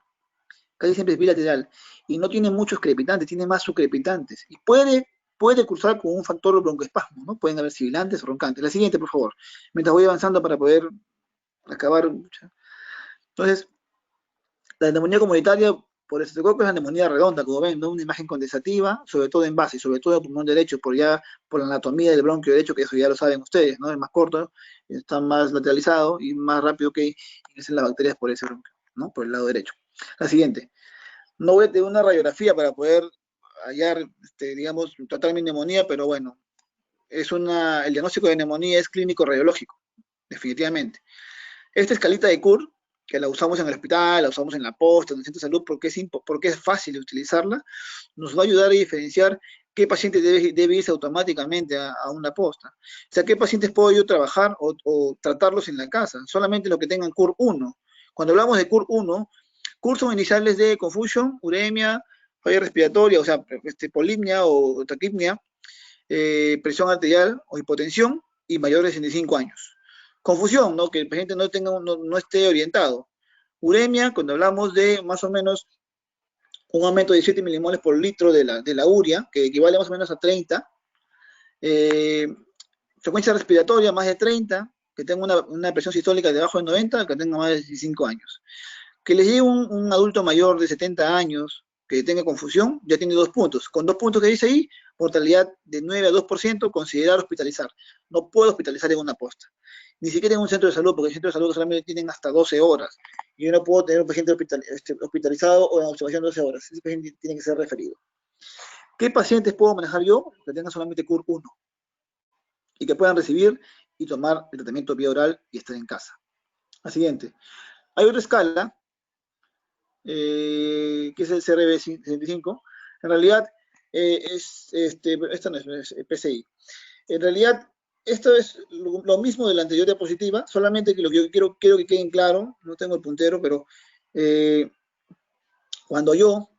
Casi siempre es bilateral. Y no tiene muchos crepitantes, tiene más subcrepitantes. Y puede cursar con un factor broncoespasmo, ¿no? Pueden haber sibilantes o roncantes. La siguiente, por favor. Mientras voy avanzando para poder acabar. Entonces, la neumonía comunitaria por estreptococcus es la neumonía redonda, como ven, ¿no? Una imagen condensativa, sobre todo en base, sobre todo en el pulmón derecho, por la anatomía del bronquio derecho, que eso ya lo saben ustedes, ¿no? Es más corto, está más lateralizado y más rápido que ingresan las bacterias por ese bronquio, ¿no? Por el lado derecho. La siguiente. No voy a tener una radiografía para poder hallar, digamos, tratar mi neumonía, pero bueno, el diagnóstico de neumonía es clínico radiológico, definitivamente. Esta escalita de Kurr, que la usamos en el hospital, la usamos en la posta, en el centro de salud, porque es fácil de utilizarla, nos va a ayudar a diferenciar qué paciente debe irse automáticamente a una posta. O sea, qué pacientes puedo yo trabajar o tratarlos en la casa, solamente los que tengan CUR 1. Cuando hablamos de CUR 1, CUR son iniciales de confusión, uremia, falla respiratoria, o sea, polipnia o taquipnia, presión arterial o hipotensión y mayores de 65 años. Confusión, ¿no? Que el paciente no esté orientado. Uremia, cuando hablamos de más o menos un aumento de 7 milimoles por litro de la urea, que equivale más o menos a 30. Frecuencia respiratoria, más de 30, que tenga una presión sistólica debajo de 90, que tenga más de 15 años. Que les llegue un adulto mayor de 70 años que tenga confusión, ya tiene 2 puntos. Con 2 puntos que dice ahí, mortalidad de 9 a 2%, considerar hospitalizar. No puedo hospitalizar en una posta. Ni siquiera en un centro de salud, porque el centro de salud solamente tienen hasta 12 horas. Y yo no puedo tener un paciente hospitalizado o en observación 12 horas. Ese paciente tiene que ser referido. ¿Qué pacientes puedo manejar yo? Que tengan solamente CUR 1 y que puedan recibir y tomar el tratamiento vía oral y estar en casa. La siguiente. Hay otra escala, que es el CRB65. En realidad, esta no es PCI. En realidad, esto es lo mismo de la anterior diapositiva, solamente que lo que yo quiero que queden claro, no tengo el puntero, pero eh, cuando yo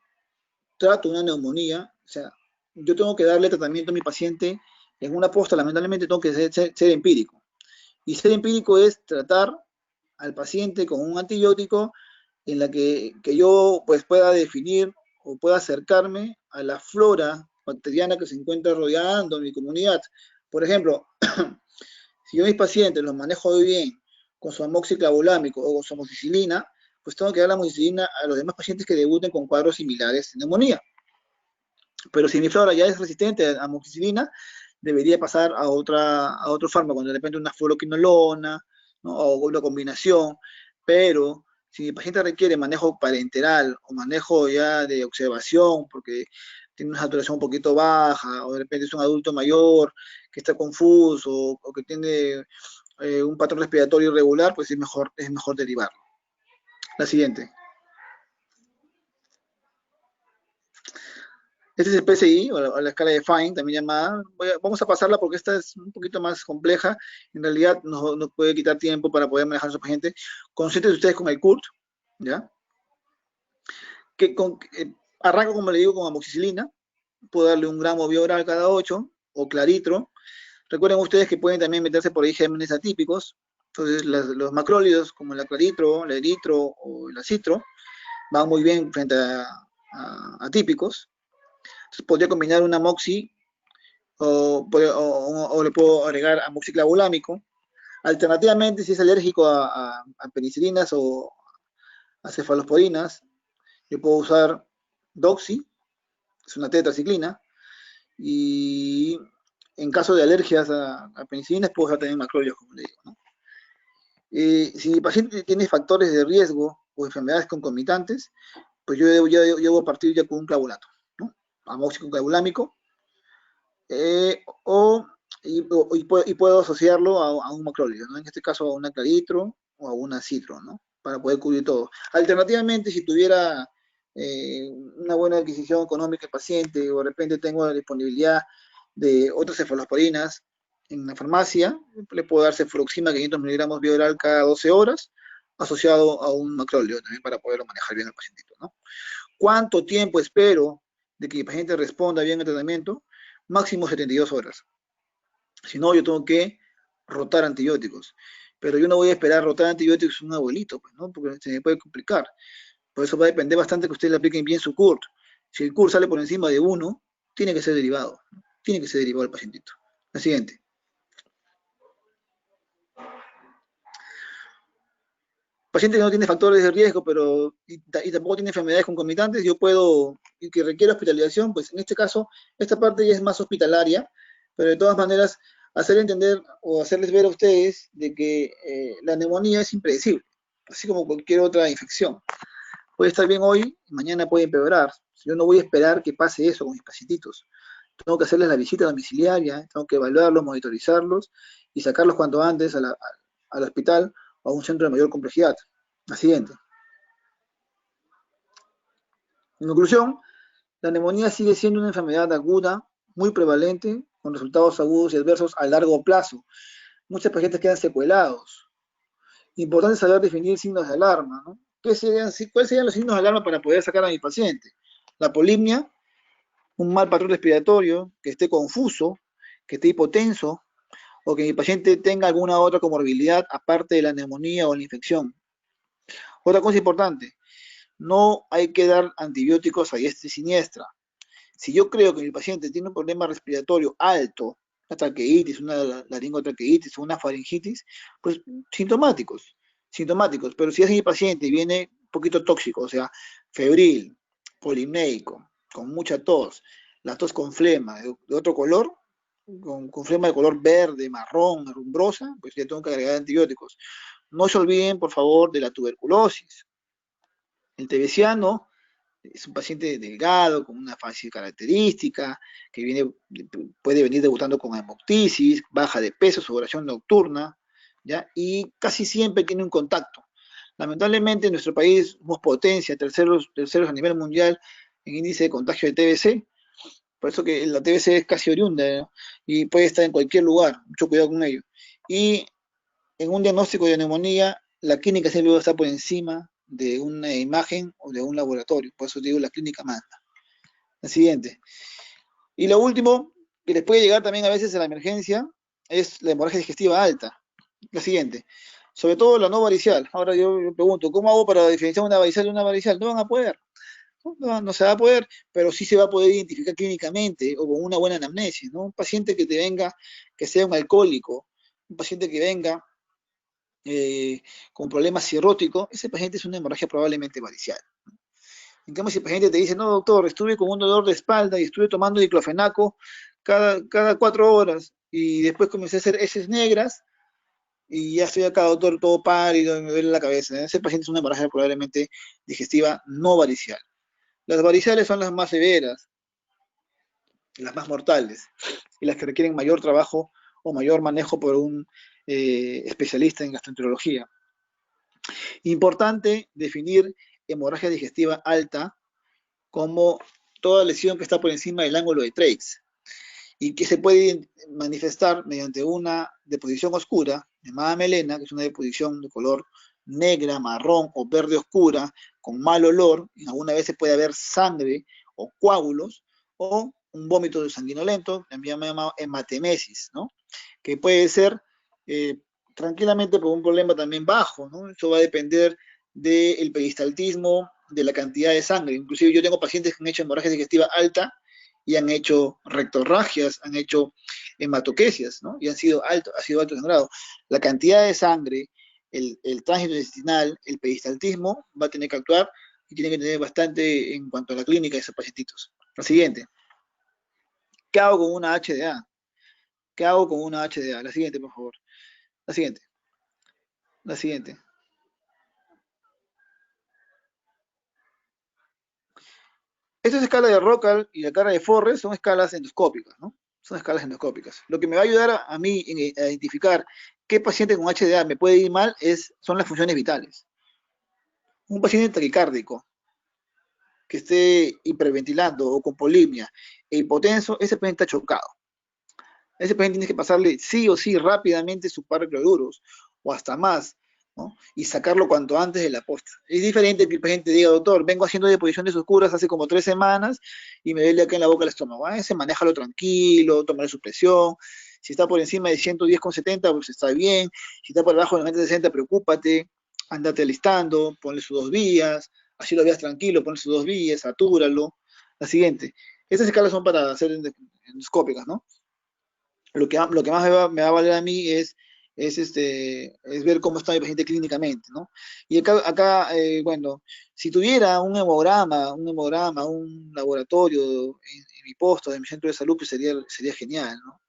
trato una neumonía, o sea, yo tengo que darle tratamiento a mi paciente en una posta, lamentablemente tengo que ser empírico. Y ser empírico es tratar al paciente con un antibiótico en la que yo pues pueda definir o pueda acercarme a la flora bacteriana que se encuentra rodeando mi comunidad. Por ejemplo, si yo a mis pacientes los manejo bien con su amoxiclavulámico o con su amoxicilina, pues tengo que dar la amoxicilina a los demás pacientes que debuten con cuadros similares de neumonía. Pero si mi flora ya es resistente a amoxicilina, debería pasar a otro fármaco, de repente una fluoroquinolona, ¿no? O una combinación, pero si mi paciente requiere manejo parenteral o manejo ya de observación, porque tiene una saturación un poquito baja, o de repente es un adulto mayor que está confuso, o que tiene un patrón respiratorio irregular, pues es mejor derivarlo. La siguiente. Este es el PSI, o la escala de Fine, también llamada. Vamos a pasarla porque esta es un poquito más compleja. En realidad nos puede quitar tiempo para poder manejar a su paciente. Concéntrense ustedes con el CURT, ¿ya? Arranco, como le digo, con amoxicilina. Puedo darle 1 gramo vía oral cada 8, o claritro. Recuerden ustedes que pueden también meterse por ahí gérmenes atípicos. Entonces, los macrólidos, como la claritro, la eritro o el acitro, van muy bien frente a atípicos. Entonces, podría combinar una moxi o le puedo agregar amoxiclavulámico. Alternativamente, si es alérgico a penicilinas o a cefalosporinas, yo puedo usar doxy, es una tetraciclina, y en caso de alergias a penicilinas puedo usar también macrólidos, como le digo, ¿no? Si el paciente tiene factores de riesgo o enfermedades concomitantes, pues yo debo partir ya con un clavulato, ¿no? Amoxiclavulámico, y puedo asociarlo a un macrólido, ¿no? En este caso a una claritro o a una citro, ¿no? Para poder cubrir todo. Alternativamente, si tuviera una buena adquisición económica el paciente, o de repente tengo la disponibilidad de otras cefalosporinas en la farmacia, le puedo dar cefuroxima 500 miligramos vía oral cada 12 horas, asociado a un macrólido también para poderlo manejar bien al pacientito, ¿no? ¿Cuánto tiempo espero de que el paciente responda bien al tratamiento? Máximo 72 horas. Si no, yo tengo que rotar antibióticos. Pero yo no voy a esperar rotar antibióticos a un abuelito, pues, ¿no? Porque se me puede complicar. Por eso va a depender bastante que ustedes le apliquen bien su CURT. Si el CURT sale por encima de 1, tiene que ser derivado. Tiene que ser derivado el pacientito. La siguiente. Paciente que no tiene factores de riesgo, pero y tampoco tiene enfermedades concomitantes, yo puedo, y que requiere hospitalización, pues en este caso, esta parte ya es más hospitalaria, pero de todas maneras, hacer entender o hacerles ver a ustedes de que la neumonía es impredecible, así como cualquier otra infección. Puede estar bien hoy, mañana puede empeorar. Yo no voy a esperar que pase eso con mis pacientitos. Tengo que hacerles la visita domiciliaria, tengo que evaluarlos, monitorizarlos y sacarlos cuanto antes al hospital o a un centro de mayor complejidad. La siguiente. En conclusión, la neumonía sigue siendo una enfermedad aguda, muy prevalente, con resultados agudos y adversos a largo plazo. Muchos pacientes quedan secuelados. Importante saber definir signos de alarma, ¿no? ¿Cuáles serían los signos de alarma para poder sacar a mi paciente? La polimnia, un mal patrón respiratorio, que esté confuso, que esté hipotenso, o que mi paciente tenga alguna otra comorbilidad aparte de la neumonía o la infección. Otra cosa importante, no hay que dar antibióticos a diestra y siniestra. Si yo creo que mi paciente tiene un problema respiratorio alto, una traqueitis, una laringotraqueitis o una faringitis, pues sintomáticos. Pero si es mi paciente y viene un poquito tóxico, o sea, febril, polimneico, con mucha tos, la tos con flema de otro color, con flema de color verde, marrón, rumbrosa, pues ya tengo que agregar antibióticos. No se olviden, por favor, de la tuberculosis. El tebeciano es un paciente delgado, con una fácil característica, puede venir debutando con hemoptisis, baja de peso, sudoración nocturna, ¿ya? Y casi siempre tiene un contacto. Lamentablemente en nuestro país somos potencia, terceros a nivel mundial en índice de contagio de TBC, Por eso que la TBC es casi oriunda, ¿no? Y puede estar en cualquier lugar, mucho cuidado con ello. Y en un diagnóstico de neumonía, la clínica siempre va a estar por encima de una imagen o de un laboratorio. Por eso digo, la clínica manda. La siguiente. Y lo último, que les puede llegar también a veces a la emergencia, es la hemorragia digestiva alta. La siguiente. Sobre todo la no varicial. Ahora yo pregunto, ¿cómo hago para diferenciar una varicial de una varicial? No van a poder. No se va a poder, pero sí se va a poder identificar clínicamente o con una buena anamnesis, ¿no? Un paciente que te venga, que sea un alcohólico, un paciente que venga con problemas cirróticos, ese paciente es una hemorragia probablemente varicial. En cambio, si el paciente te dice, no, doctor, estuve con un dolor de espalda y estuve tomando diclofenaco cada 4 horas y después comencé a hacer heces negras y ya estoy acá, doctor, todo pálido, y me duele la cabeza. Ese paciente es una hemorragia probablemente digestiva no varicial. Las variciales son las más severas, las más mortales y las que requieren mayor trabajo o mayor manejo por un especialista en gastroenterología. Importante definir hemorragia digestiva alta como toda lesión que está por encima del ángulo de Treitz y que se puede manifestar mediante una deposición oscura llamada melena, que es una deposición de color negra, marrón o verde oscura, con mal olor, y alguna vez se puede haber sangre o coágulos, o un vómito sanguinolento, también llamado hematemesis, ¿no? Que puede ser eh, tranquilamente por un problema también bajo, ¿no? Eso va a depender del peristaltismo, de la cantidad de sangre. Inclusive yo tengo pacientes que han hecho hemorragia digestiva alta y han hecho rectorragias, han hecho hematoquesias, ¿no? Y ha sido alto en grado. La cantidad de sangre, el tránsito intestinal, el peristaltismo va a tener que actuar y tiene que tener bastante en cuanto a la clínica de esos pacientitos. La siguiente. ¿Qué hago con una HDA? ¿Qué hago con una HDA? La siguiente, por favor. La siguiente. La siguiente. Esta escala de Rockall y la escala de Forrest son escalas endoscópicas, ¿no? Son escalas endoscópicas. Lo que me va a ayudar a mí a identificar qué paciente con HDA me puede ir mal son las funciones vitales. Un paciente taquicárdico que esté hiperventilando o con polimia e hipotenso, ese paciente está chocado. Ese paciente tiene que pasarle sí o sí rápidamente su par de cloruros o hasta más, ¿no? Y sacarlo cuanto antes de la posta. Es diferente que el paciente diga, doctor, vengo haciendo deposiciones oscuras hace como 3 semanas y me duele acá en la boca el estómago. Ese manéjalo tranquilo, tomar su presión. Si está por encima de 110,70, pues está bien. Si está por debajo de 90,60, preocúpate, andate alistando, ponle sus 2 vías, así lo veas tranquilo, ponle sus 2 vías, satúralo. La siguiente. Estas escalas son para hacer endoscópicas, ¿no? Lo que más me va a valer a mí es ver cómo está mi paciente clínicamente, ¿no? Y bueno, si tuviera un laboratorio en mi posto, de mi centro de salud, pues sería genial, ¿no?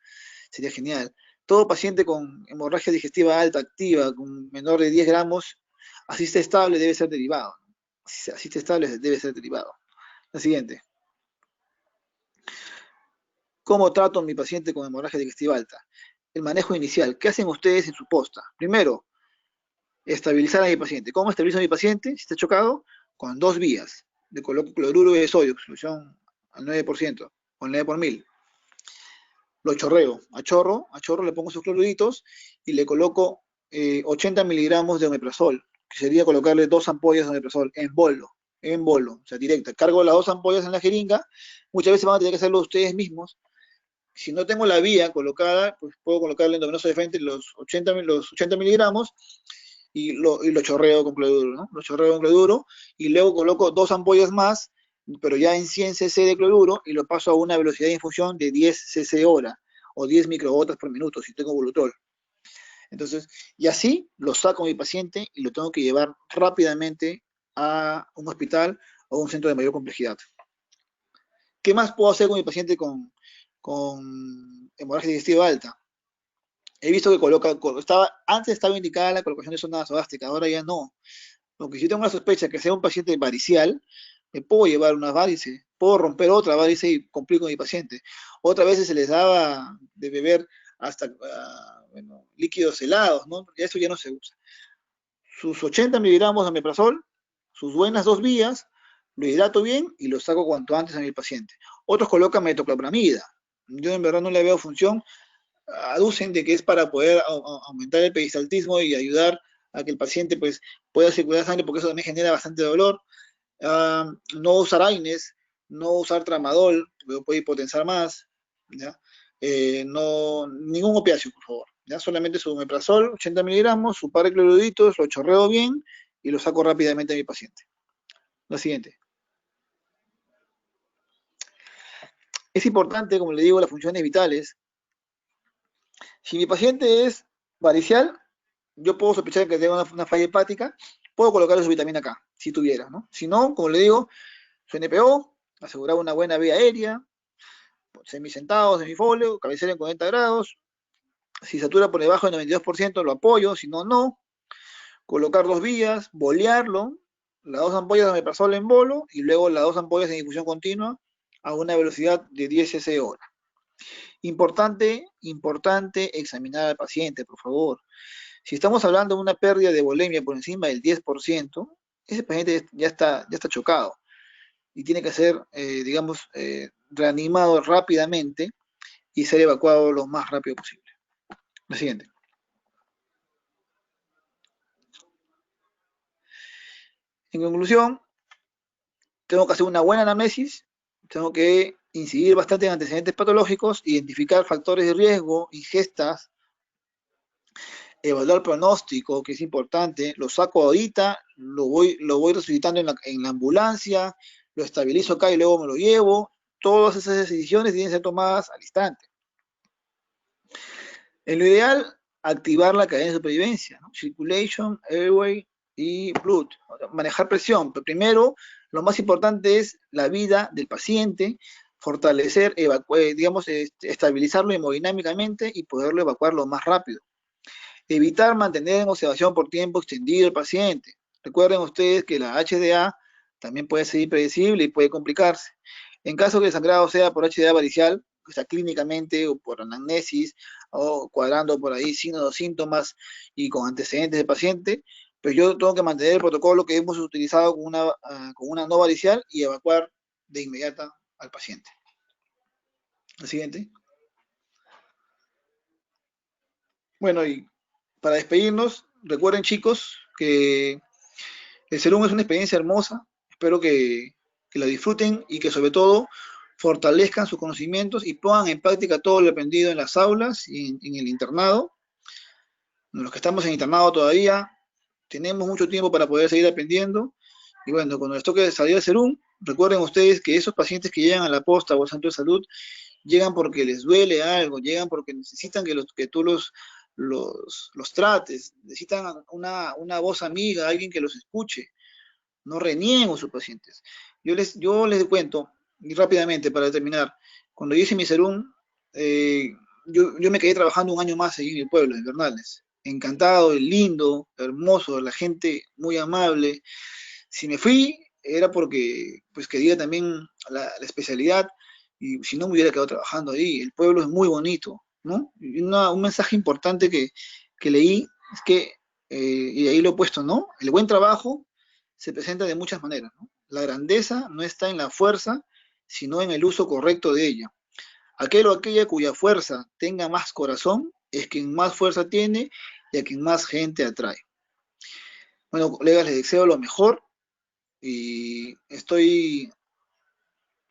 Sería genial. Todo paciente con hemorragia digestiva alta activa, con menor de 10 gramos, así esté estable, debe ser derivado, ¿no? Así esté estable, debe ser derivado. La siguiente. ¿Cómo trato a mi paciente con hemorragia digestiva alta? El manejo inicial. ¿Qué hacen ustedes en su posta? Primero, estabilizar a mi paciente. ¿Cómo estabilizo a mi paciente si está chocado? Con 2 vías. Le coloco cloruro de sodio, solución al 9%, con 9 por mil. Lo chorreo. A chorro le pongo sus cloruritos y le coloco 80 miligramos de omeprazol, que sería colocarle 2 ampollas de omeprazol en bolo, o sea, directa. Cargo las 2 ampollas en la jeringa. Muchas veces van a tener que hacerlo ustedes mismos. Si no tengo la vía colocada, pues puedo colocarle endovenoso de frente los 80 miligramos y lo chorreo con cloruro, ¿no? Lo chorreo con cloruro y luego coloco 2 ampollas más, pero ya en 100 cc de cloruro y lo paso a una velocidad de infusión de 10 cc hora o 10 microgotas por minuto si tengo volutrol. Entonces, y así lo saco a mi paciente y lo tengo que llevar rápidamente a un hospital o un centro de mayor complejidad. ¿Qué más puedo hacer con mi paciente con hemorragia digestiva alta? He visto que antes estaba indicada la colocación de sonda nasogástrica, ahora ya no. Aunque si tengo una sospecha que sea un paciente varicial, me puedo llevar una varice, puedo romper otra varice y complico a mi paciente. Otras veces se les daba de beber hasta bueno, líquidos helados, ¿no? Porque eso ya no se usa. Sus 80 miligramos de omeprazol, sus buenas 2 vías, lo hidrato bien y lo saco cuanto antes a mi paciente. Otros colocan metoclopramida. Yo en verdad no le veo función. Aducen de que es para poder aumentar el peristaltismo y ayudar a que el paciente pues, pueda circular sangre porque eso también genera bastante dolor. No usar AINES, no usar tramadol, porque puede hipotensar más, ¿ya? No, ningún opiáceo, por favor, ¿ya? Solamente su omeprazol, 80 miligramos, su par de clorhidratos, lo chorreo bien y lo saco rápidamente a mi paciente. La siguiente. Es importante, como le digo, las funciones vitales. Si mi paciente es varicial, yo puedo sospechar que tenga una falla hepática, puedo colocarle su vitamina K, si tuviera, ¿no? Si no, como le digo, su NPO, asegurar una buena vía aérea, semisentado, semifolio, cabecera en 40 grados. Si satura por debajo del 92%, lo apoyo, si no, no. Colocar dos vías, bolearlo, las dos ampollas de omeprazol en bolo y luego las dos ampollas en difusión continua a una velocidad de 10 cc hora. Importante, importante examinar al paciente, por favor. Si estamos hablando de una pérdida de volemia por encima del 10%, ese paciente ya está chocado y tiene que ser, digamos, reanimado rápidamente y ser evacuado lo más rápido posible. La siguiente. En conclusión, tengo que hacer una buena anamnesis, tengo que incidir bastante en antecedentes patológicos, identificar factores de riesgo, ingestas, evaluar pronóstico, que es importante, lo saco ahorita, lo voy resucitando en la ambulancia, lo estabilizo acá y luego me lo llevo. Todas esas decisiones tienen que ser tomadas al instante. En lo ideal, activar la cadena de supervivencia, ¿no? Circulation, airway y blood. O sea, manejar presión. Pero primero, lo más importante es la vida del paciente, fortalecer, digamos, estabilizarlo hemodinámicamente y poderlo evacuar lo más rápido. Evitar mantener en observación por tiempo extendido el paciente. Recuerden ustedes que la HDA también puede ser impredecible y puede complicarse. En caso que el sangrado sea por HDA varicial, o sea, clínicamente o por anamnesis, o cuadrando por ahí signos o síntomas y con antecedentes del paciente, pues yo tengo que mantener el protocolo que hemos utilizado con una no varicial y evacuar de inmediata al paciente. El siguiente. Bueno, y para despedirnos, recuerden chicos que el Serum es una experiencia hermosa. Espero que la disfruten y que sobre todo fortalezcan sus conocimientos y pongan en práctica todo lo aprendido en las aulas y en el internado. Los que estamos en internado todavía tenemos mucho tiempo para poder seguir aprendiendo. Y bueno, cuando les toque salir al Serum, recuerden ustedes que esos pacientes que llegan a la posta o al centro de salud llegan porque les duele algo, llegan porque necesitan que tú los trates, necesitan una voz amiga, alguien que los escuche. No reniego a sus pacientes. Yo les cuento, y rápidamente para terminar, cuando yo hice mi serum, eh, yo me quedé trabajando un año más ahí en el pueblo, en Bernales. Encantado, lindo, hermoso, la gente muy amable. Si me fui, era porque pues quería también la especialidad, y si no me hubiera quedado trabajando ahí. El pueblo es muy bonito, ¿no? Y un mensaje importante que leí es que, y ahí lo he puesto, ¿no? El buen trabajo se presenta de muchas maneras, ¿no? La grandeza no está en la fuerza, sino en el uso correcto de ella. Aquel o aquella cuya fuerza tenga más corazón es quien más fuerza tiene y a quien más gente atrae. Bueno, colegas, les deseo lo mejor y estoy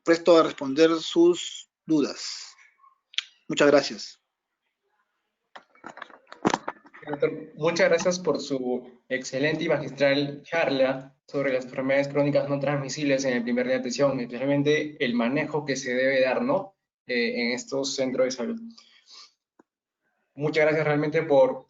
presto a responder sus dudas. Muchas gracias. Doctor, muchas gracias por su excelente y magistral charla sobre las enfermedades crónicas no transmisibles en el primer día de atención, especialmente el manejo que se debe dar, ¿no? En estos centros de salud. Muchas gracias realmente por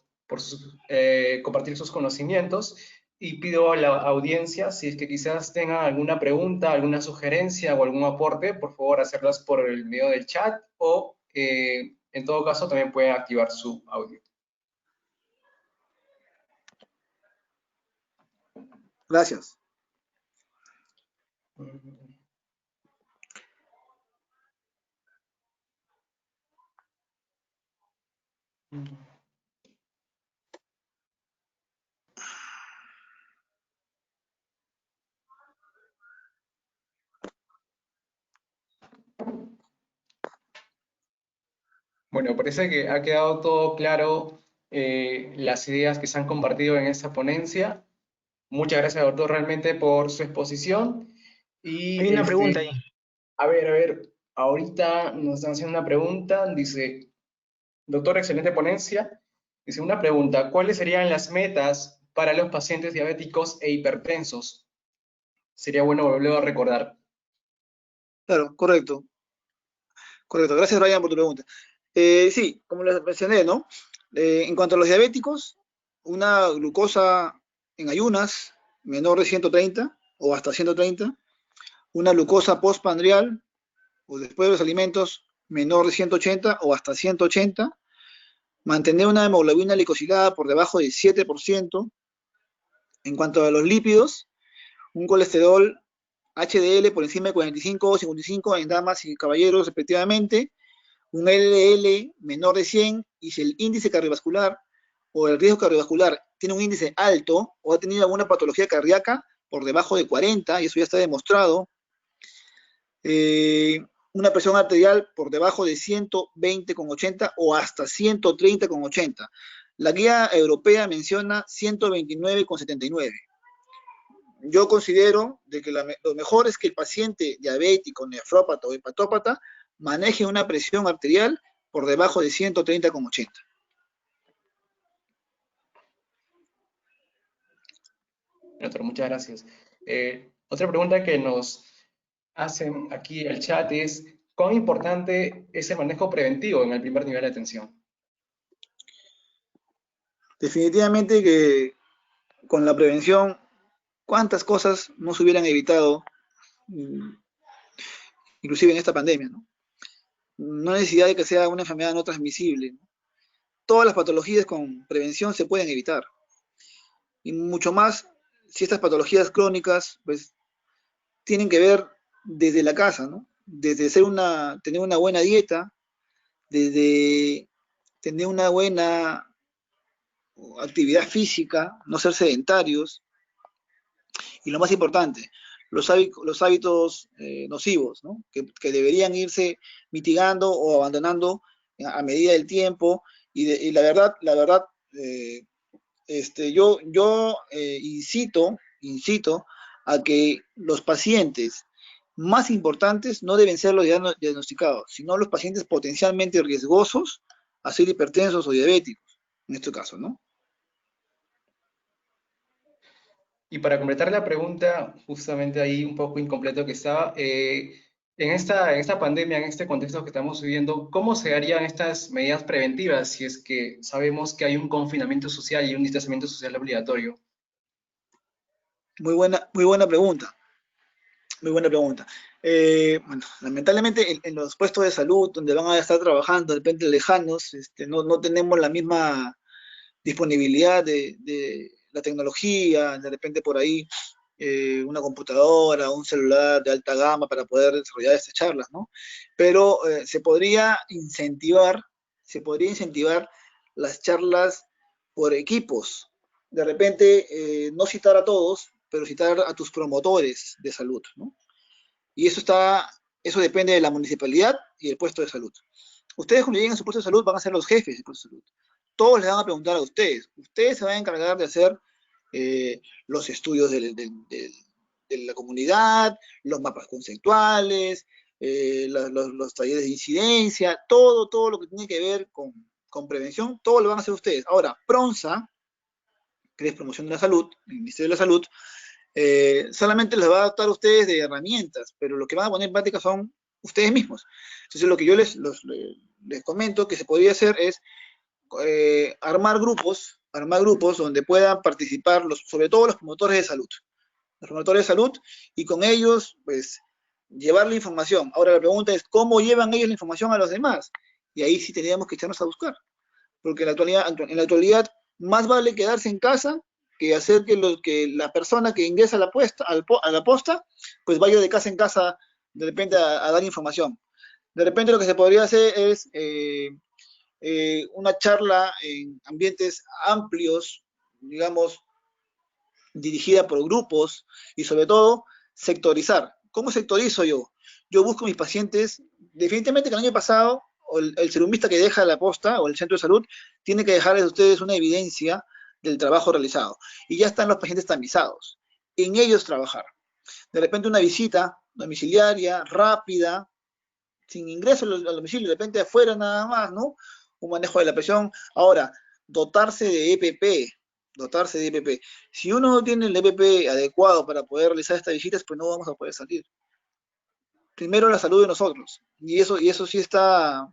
compartir sus conocimientos y pido a la audiencia, si es que quizás tengan alguna pregunta, alguna sugerencia o algún aporte, por favor hacerlas por el medio del chat o en todo caso también pueden activar su audio. Gracias. Bueno, parece que ha quedado todo claro las ideas que se han compartido en esta ponencia. Muchas gracias, doctor, realmente por su exposición. Y Hay una pregunta ahí. a ver, ahorita nos están haciendo una pregunta. Dice, doctor, excelente ponencia. Dice, una pregunta, ¿cuáles serían las metas para los pacientes diabéticos e hipertensos? Sería bueno volverlo a recordar. Claro, correcto, correcto. Gracias, Ryan, por tu pregunta. Sí, como les mencioné, ¿no? En cuanto a los diabéticos, una glucosa en ayunas menor de 130 o hasta 130, una glucosa postprandial o después de los alimentos menor de 180 o hasta 180, mantener una hemoglobina glicosilada por debajo del 7%. En cuanto a los lípidos, un colesterol HDL por encima de 45 o 55 en damas y caballeros respectivamente, un LDL menor de 100, y si el índice cardiovascular o el riesgo cardiovascular tiene un índice alto o ha tenido alguna patología cardíaca por debajo de 40, y eso ya está demostrado, una presión arterial por debajo de 120,80 o hasta 130,80. La guía europea menciona 129,79. Yo considero de que lo mejor es que el paciente diabético, nefrópata o hepatópata maneje una presión arterial por debajo de 130,80. Doctor, muchas gracias. Otra pregunta que nos hacen aquí el chat es, ¿cuán importante es el manejo preventivo en el primer nivel de atención? Definitivamente que con la prevención, cuántas cosas no se hubieran evitado, inclusive en esta pandemia, ¿no? No hay necesidad de que sea una enfermedad no transmisible, ¿no? Todas las patologías con prevención se pueden evitar. Y mucho más si estas patologías crónicas, pues, tienen que ver desde la casa, ¿no? Desde tener una buena dieta, desde tener una buena actividad física, no ser sedentarios, y lo más importante, los hábitos nocivos, ¿no? Que deberían irse mitigando o abandonando a medida del tiempo, y la verdad, incito a que los pacientes más importantes no deben ser los diagnosticados, sino los pacientes potencialmente riesgosos a ser hipertensos o diabéticos, en este caso, ¿no? Y para completar la pregunta, justamente ahí un poco incompleto que estaba, en esta pandemia, en este contexto que estamos viviendo, ¿cómo se harían estas medidas preventivas si es que sabemos que hay un confinamiento social y un distanciamiento social obligatorio? Muy buena pregunta, muy buena pregunta. Bueno, lamentablemente en los puestos de salud donde van a estar trabajando, de repente lejanos, no tenemos la misma disponibilidad de la tecnología, de repente por ahí una computadora, un celular de alta gama para poder desarrollar estas charlas, ¿no? Pero se podría incentivar las charlas por equipos. De repente, no citar a todos, pero citar a tus promotores de salud, ¿no? Y eso depende de la municipalidad y el puesto de salud. Ustedes cuando lleguen a su puesto de salud van a ser los jefes del puesto de salud. Todos les van a preguntar a ustedes. Ustedes se van a encargar de hacer los estudios de la comunidad, los mapas conceptuales, los talleres de incidencia, todo lo que tiene que ver con prevención, todo lo van a hacer ustedes. Ahora, PRONSA, que es Promoción de la Salud, el Ministerio de la Salud, solamente les va a adaptar a ustedes de herramientas, pero lo que van a poner en práctica son ustedes mismos. Entonces, lo que yo les comento que se podría hacer es armar grupos donde puedan participar sobre todo los promotores de salud, y con ellos, pues, llevar la información. Ahora la pregunta es, ¿cómo llevan ellos la información a los demás? Y ahí sí tendríamos que echarnos a buscar, porque en la actualidad más vale quedarse en casa que hacer que la persona que ingresa a la posta, pues vaya de casa en casa de repente a dar información. De repente lo que se podría hacer es una charla en ambientes amplios, digamos, dirigida por grupos, y sobre todo sectorizar. ¿Cómo sectorizo yo? Yo busco mis pacientes, definitivamente que el año pasado o el serumista que deja la posta o el centro de salud tiene que dejarles a ustedes una evidencia del trabajo realizado. Y ya están los pacientes tamizados. En ellos trabajar. De repente una visita domiciliaria, rápida, sin ingreso al domicilio, de repente afuera nada más, ¿no? Un manejo de la presión. Ahora, dotarse de EPP, dotarse de EPP. Si uno no tiene el EPP adecuado para poder realizar estas visitas, pues no vamos a poder salir. Primero la salud de nosotros. Y eso sí está,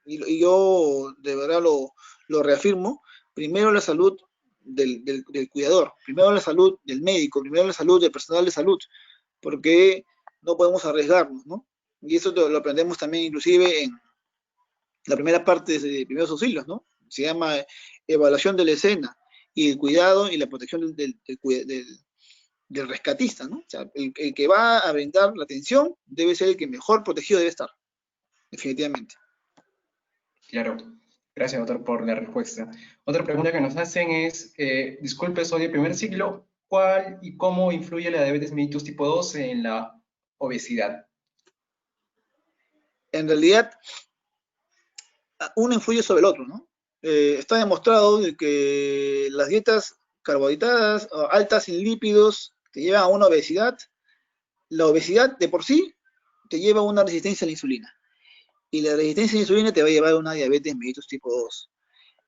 y yo de verdad lo reafirmo, primero la salud del cuidador, primero la salud del médico, primero la salud del personal de salud, porque no podemos arriesgarnos, ¿no? Y eso lo aprendemos también inclusive en la primera parte de primeros auxilios, ¿no? Se llama evaluación de la escena y el cuidado y la protección del rescatista, ¿no? O sea, el que va a brindar la atención debe ser el que mejor protegido debe estar, definitivamente. Claro. Gracias, doctor, por la respuesta. Otra pregunta que nos hacen es, disculpe, soy de primer ciclo, ¿cuál y cómo influye la diabetes mellitus tipo 2 en la obesidad? En realidad, uno influye sobre el otro, ¿no? Está demostrado de que las dietas carbohidratadas o altas en lípidos te llevan a una obesidad. La obesidad de por sí te lleva a una resistencia a la insulina. Y la resistencia a la insulina te va a llevar a una diabetes mellitus tipo 2.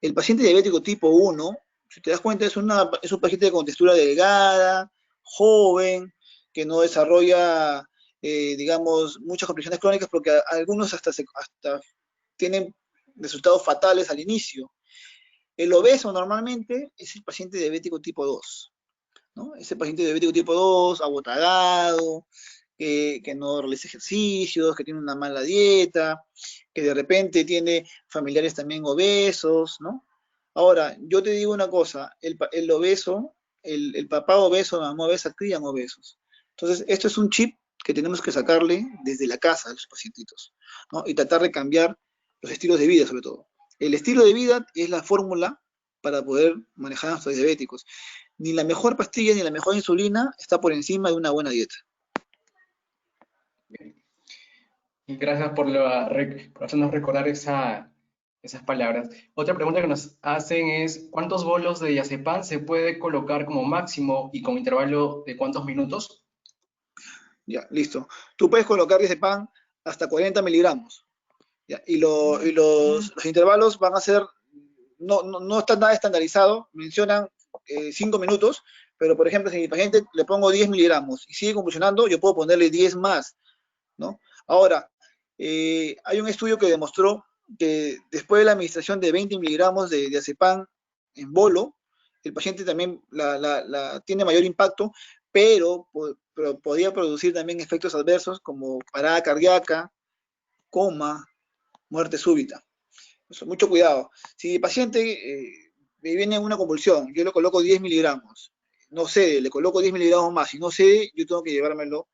El paciente diabético tipo 1, si te das cuenta, es un paciente con textura delgada, joven, que no desarrolla, digamos, muchas complicaciones crónicas porque algunos hasta tienen resultados fatales al inicio. El obeso normalmente es el paciente diabético tipo 2, ¿no? Ese paciente diabético tipo 2, abotagado, que no realiza ejercicios, que tiene una mala dieta, que de repente tiene familiares también obesos, ¿no? Ahora, yo te digo una cosa, el obeso, el papá obeso, la mamá obesa, crían obesos. Entonces, esto es un chip que tenemos que sacarle desde la casa a los pacientitos, ¿no? Y tratar de cambiar los estilos de vida, sobre todo. El estilo de vida es la fórmula para poder manejar a nuestros diabéticos. Ni la mejor pastilla ni la mejor insulina está por encima de una buena dieta. Bien. Y gracias por hacernos recordar esas palabras. Otra pregunta que nos hacen es, ¿cuántos bolos de diazepam se puede colocar como máximo y con intervalo de cuántos minutos? Ya, listo. Tú puedes colocar diazepam hasta 40 miligramos. ¿Ya? Los intervalos van a ser, no está nada estandarizado, mencionan 5 minutos, pero por ejemplo, si a mi paciente le pongo 10 miligramos y sigue convulsionando, yo puedo ponerle 10 más, ¿no? Ahora, hay un estudio que demostró que después de la administración de 20 miligramos de diazepam en bolo, el paciente también tiene mayor impacto, pero podía producir también efectos adversos como parada cardíaca, coma, muerte súbita. Eso, mucho cuidado. Si el paciente me viene una convulsión, yo le coloco 10 miligramos, no sé, le coloco 10 miligramos más, si no sé, yo tengo que llevármelo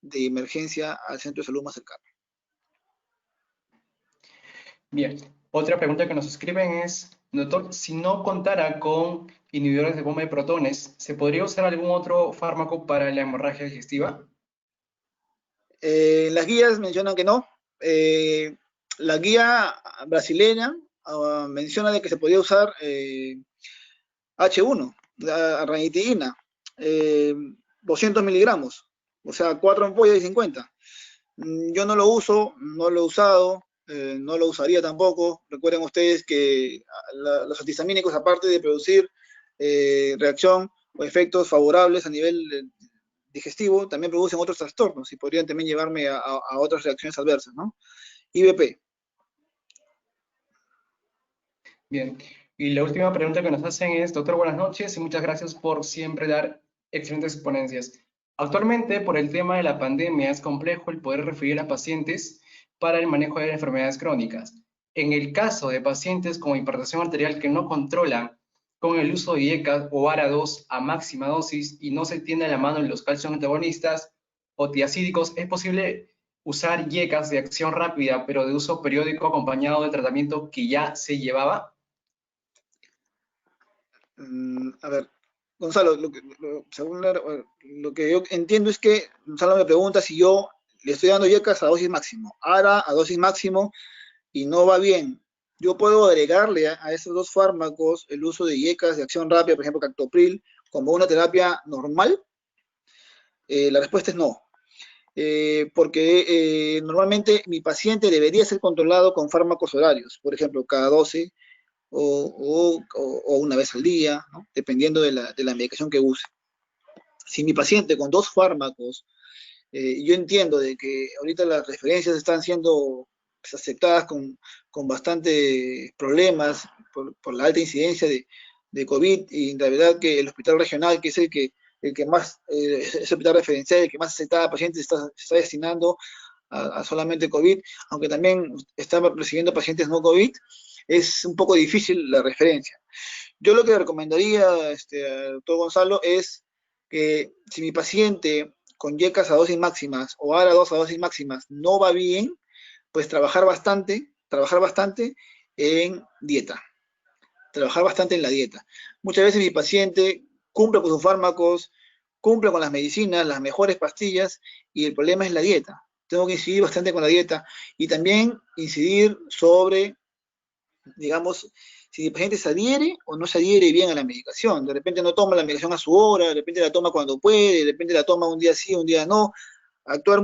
de emergencia al centro de salud más cercano. Bien, otra pregunta que nos escriben es, doctor, si no contara con inhibidores de bomba de protones, ¿se podría usar algún otro fármaco para la hemorragia digestiva? Las guías mencionan que no. La guía brasileña menciona de que se podía usar H1, la ranitidina, 200 miligramos, o sea, 4 ampollas de 50. Yo no lo uso, no lo he usado, no lo usaría tampoco. Recuerden ustedes que los antihistamínicos, aparte de producir reacción o efectos favorables a nivel digestivo, también producen otros trastornos y podrían también llevarme a otras reacciones adversas, ¿no? IBP. Bien, y la última pregunta que nos hacen es, doctor, buenas noches y muchas gracias por siempre dar excelentes exponencias. Actualmente, por el tema de la pandemia, es complejo el poder referir a pacientes para el manejo de enfermedades crónicas. En el caso de pacientes con hipertensión arterial que no controlan con el uso de IECA o ARA2 a máxima dosis y no se tiene a la mano en los calcium antagonistas o tiacídicos, ¿es posible usar IECAs de acción rápida, pero de uso periódico acompañado del tratamiento que ya se llevaba? A ver, Gonzalo, según lo que yo entiendo es que Gonzalo me pregunta si yo le estoy dando IECAS a dosis máximo. ARA a dosis máximo y no va bien, yo puedo agregarle a esos dos fármacos el uso de IECAS de acción rápida, por ejemplo, Captopril, como una terapia normal. La respuesta es no. Porque normalmente mi paciente debería ser controlado con fármacos horarios, por ejemplo, cada 12 o una vez al día, ¿no? Dependiendo de la medicación que use. Si mi paciente con dos fármacos, yo entiendo de que ahorita las referencias están siendo pues, aceptadas con bastante problemas por la alta incidencia de COVID, y la verdad que el hospital regional, que es el que más, es el hospital referencial, el que más aceptada pacientes se está destinando a solamente COVID, aunque también está recibiendo pacientes no COVID, es un poco difícil la referencia. Yo lo que le recomendaría al doctor Gonzalo es que si mi paciente con YECAS a dosis máximas o ARA2 a dosis máximas no va bien, pues trabajar bastante en dieta, trabajar bastante en la dieta. Muchas veces mi paciente cumple con sus fármacos, cumple con las medicinas, las mejores pastillas, y el problema es la dieta. Tengo que incidir bastante con la dieta y también incidir sobre, digamos, si el paciente se adhiere o no se adhiere bien a la medicación. De repente no toma la medicación a su hora, de repente la toma cuando puede, de repente la toma un día sí, un día no. Actuar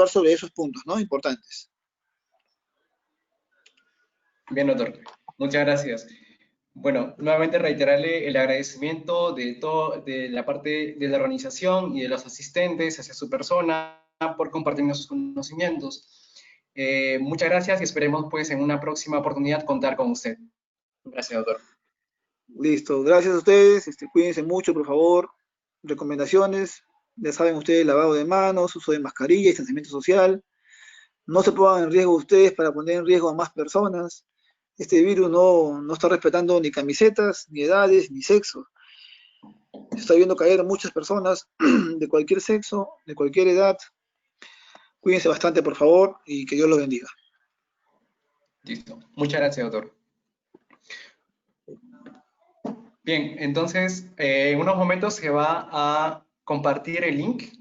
sobre esos puntos, ¿no? Importantes. Bien, doctor. Muchas gracias. Bueno, nuevamente reiterarle el agradecimiento de la parte de la organización y de los asistentes hacia su persona por compartirnos sus conocimientos. Muchas gracias y esperemos pues en una próxima oportunidad contar con usted. Gracias, doctor. Listo, gracias a ustedes, cuídense mucho, por favor. Recomendaciones, ya saben ustedes, lavado de manos, uso de mascarilla, distanciamiento social. No se pongan en riesgo ustedes para poner en riesgo a más personas. Este virus no está respetando ni camisetas, ni edades, ni sexo. Se está viendo caer muchas personas de cualquier sexo, de cualquier edad. Cuídense bastante, por favor, y que Dios los bendiga. Listo. Muchas gracias, doctor. Bien, entonces, en unos momentos se va a compartir el link.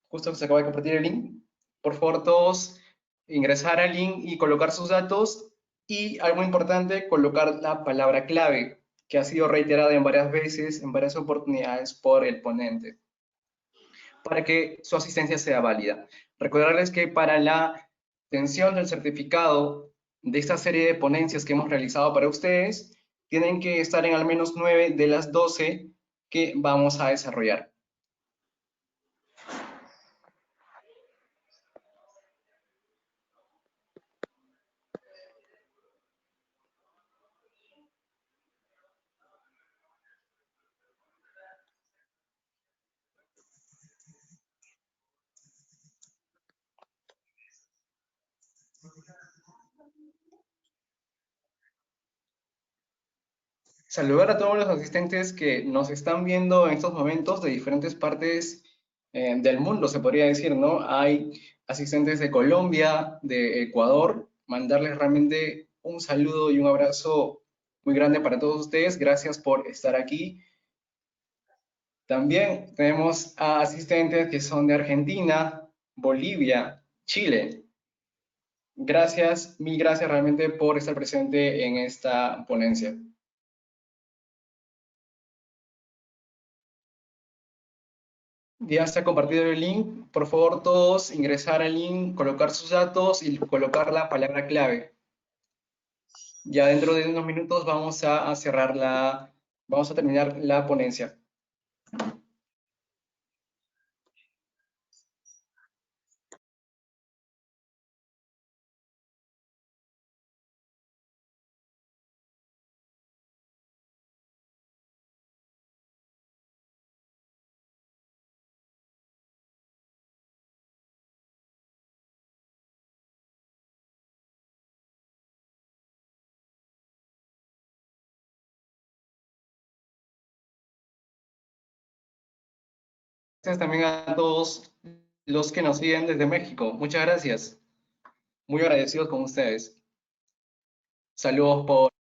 Justo se acaba de compartir el link. Por favor, todos ingresar al link y colocar sus datos. Y algo importante, colocar la palabra clave, que ha sido reiterada en varias veces, en varias oportunidades por el ponente, para que su asistencia sea válida. Recordarles que para la obtención del certificado de esta serie de ponencias que hemos realizado para ustedes, tienen que estar en al menos 9 de las 12 que vamos a desarrollar. Saludar a todos los asistentes que nos están viendo en estos momentos de diferentes partes del mundo, se podría decir, ¿no? Hay asistentes de Colombia, de Ecuador, mandarles realmente un saludo y un abrazo muy grande para todos ustedes. Gracias por estar aquí. También tenemos a asistentes que son de Argentina, Bolivia, Chile. Gracias, mil gracias realmente por estar presente en esta ponencia. Ya se ha compartido el link. Por favor, todos ingresar al link, colocar sus datos y colocar la palabra clave. Ya dentro de unos minutos vamos a vamos a terminar la ponencia. Gracias también a todos los que nos siguen desde México. Muchas gracias. Muy agradecidos con ustedes. Saludos por